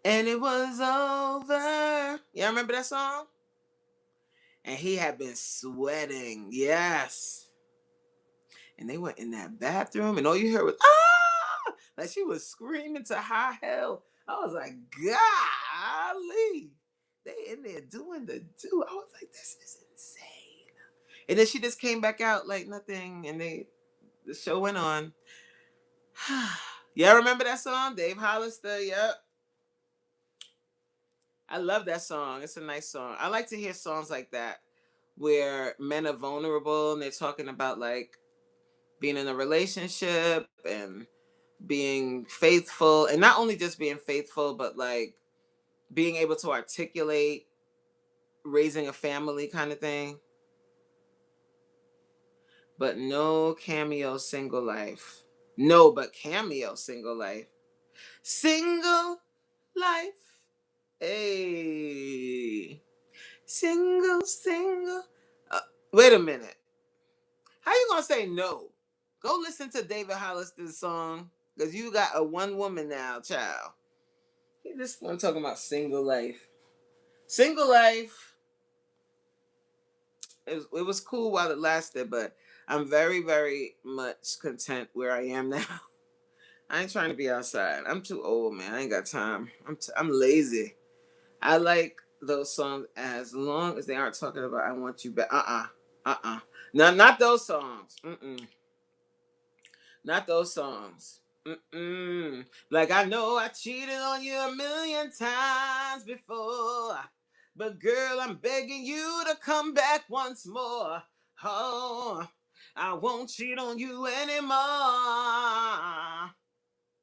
[SPEAKER 1] And it was over. Yeah, remember that song? And he had been sweating. Yes. And they went in that bathroom, and all you heard was ah, like she was screaming to high hell. I was like, golly, they in there doing the do. I was like, this is insane. And then she just came back out like nothing, and the show went on. Yeah, remember that song, Dave Hollister? Yep, I love that song. It's a nice song. I like to hear songs like that where men are vulnerable and they're talking about like being in a relationship and being faithful, and not only just being faithful but like being able to articulate raising a family kind of thing. But no Cameo single life. No, but Cameo single life. Single life. Hey. Single. uh, Wait a minute. How you gonna say no? Go listen to David Hollister's song, because you got a one woman now, child. He just want talking about single life. Single life. It was cool while it lasted, but I'm very, very much content where I am now. I ain't trying to be outside. I'm too old, man. I ain't got time. I'm lazy. I like those songs as long as they aren't talking about I want you back. No, not those songs. Not those songs. Like I know I cheated on you a million times before, but girl, I'm begging you to come back once more. Oh, I won't cheat on you anymore.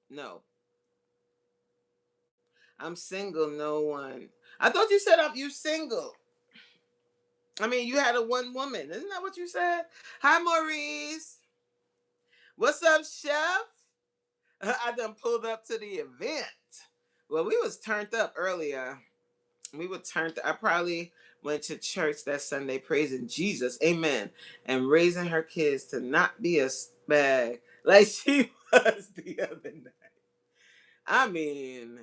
[SPEAKER 1] No, I'm single. No one. I thought you said you single. I mean, you had a one woman. Isn't that what you said? Hi, Maurice. What's up, chef? I done pulled up to the event. Well, we was turned up earlier. We were turned. I probably went to church that Sunday praising Jesus, amen, and raising her kids to not be a bag like she was the other night. I mean,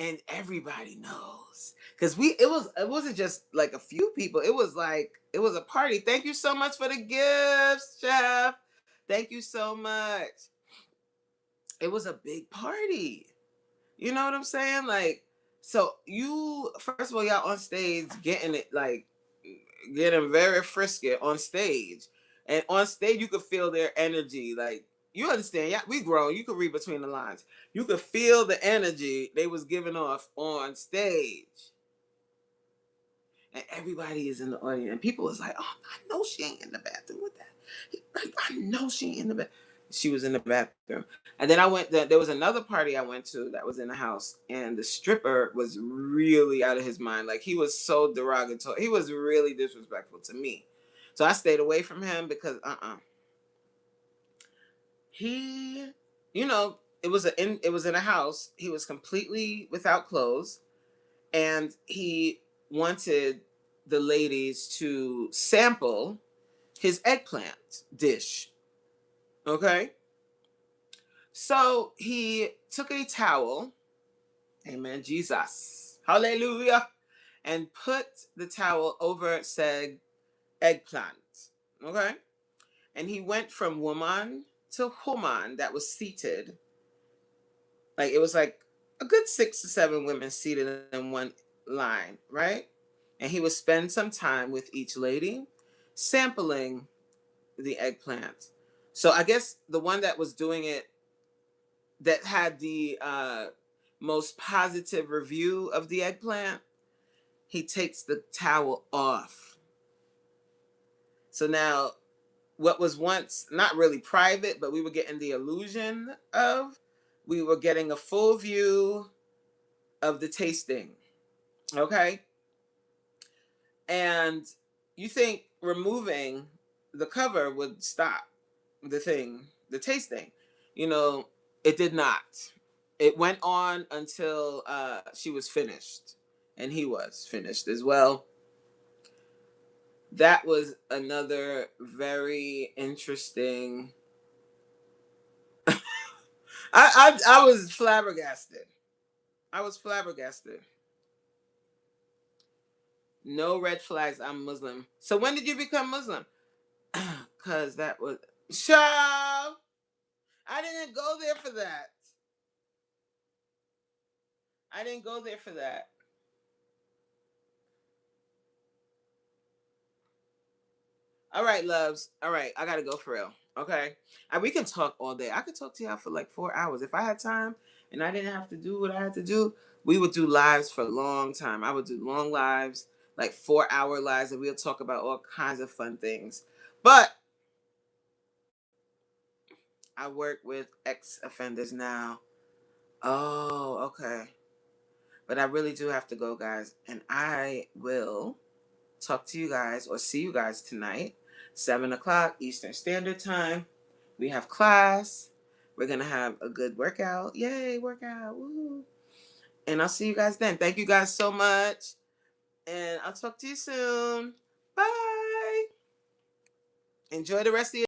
[SPEAKER 1] and everybody knows because it wasn't just like a few people. It was a party. Thank you so much for the gifts, chef. Thank you so much. It was a big party. You know what I'm saying? Like, so you first of all, y'all on stage getting it, like getting very frisky on stage, and on stage you could feel their energy. Like, you understand? Yeah, we grown. You could read between the lines. You could feel the energy they was giving off on stage, and everybody is in the audience. And people was like, "Oh, I know she ain't in the bathroom with that. I know she ain't in the bathroom." She was in the bathroom. And then I went. There was another party I went to that was in the house, and the stripper was really out of his mind. Like, he was so derogatory. He was really disrespectful to me. So I stayed away from him because he, it was in a house. He was completely without clothes, and he wanted the ladies to sample his eggplant dish. Okay? So he took a towel, amen, Jesus, hallelujah, and put the towel over said eggplant. Okay? And he went from woman to woman that was seated. Like, it was like a good 6 to 7 women seated in one line, right? And he would spend some time with each lady sampling the eggplant. So I guess the one that was doing it, that had the most positive review of the eggplant, he takes the towel off. So now, what was once not really private, but we were getting the illusion of, we were getting a full view of the tasting. Okay? And you think removing the cover would stop the tasting. You know, it did not. It went on until she was finished, and he was finished as well. That was another very interesting. I was flabbergasted. I was flabbergasted. No red flags. I'm Muslim. So when did you become Muslim? Cause that was Shaw. I didn't go there for that. I didn't go there for that. All right, loves. All right, I gotta go for real. Okay, we can talk all day. I could talk to y'all for like 4 hours if I had time and I didn't have to do what I had to do. We would do lives for a long time. I would do long lives, like 4 hour lives, and we'll talk about all kinds of fun things. But I work with ex offenders now. Oh, okay. But I really do have to go, guys, and I will talk to you guys or see you guys tonight, 7 o'clock Eastern Standard Time. We have class. We're gonna have a good workout. Yay, workout. Woo. And I'll see you guys then. Thank you guys so much. And I'll talk to you soon. Bye. Enjoy the rest of your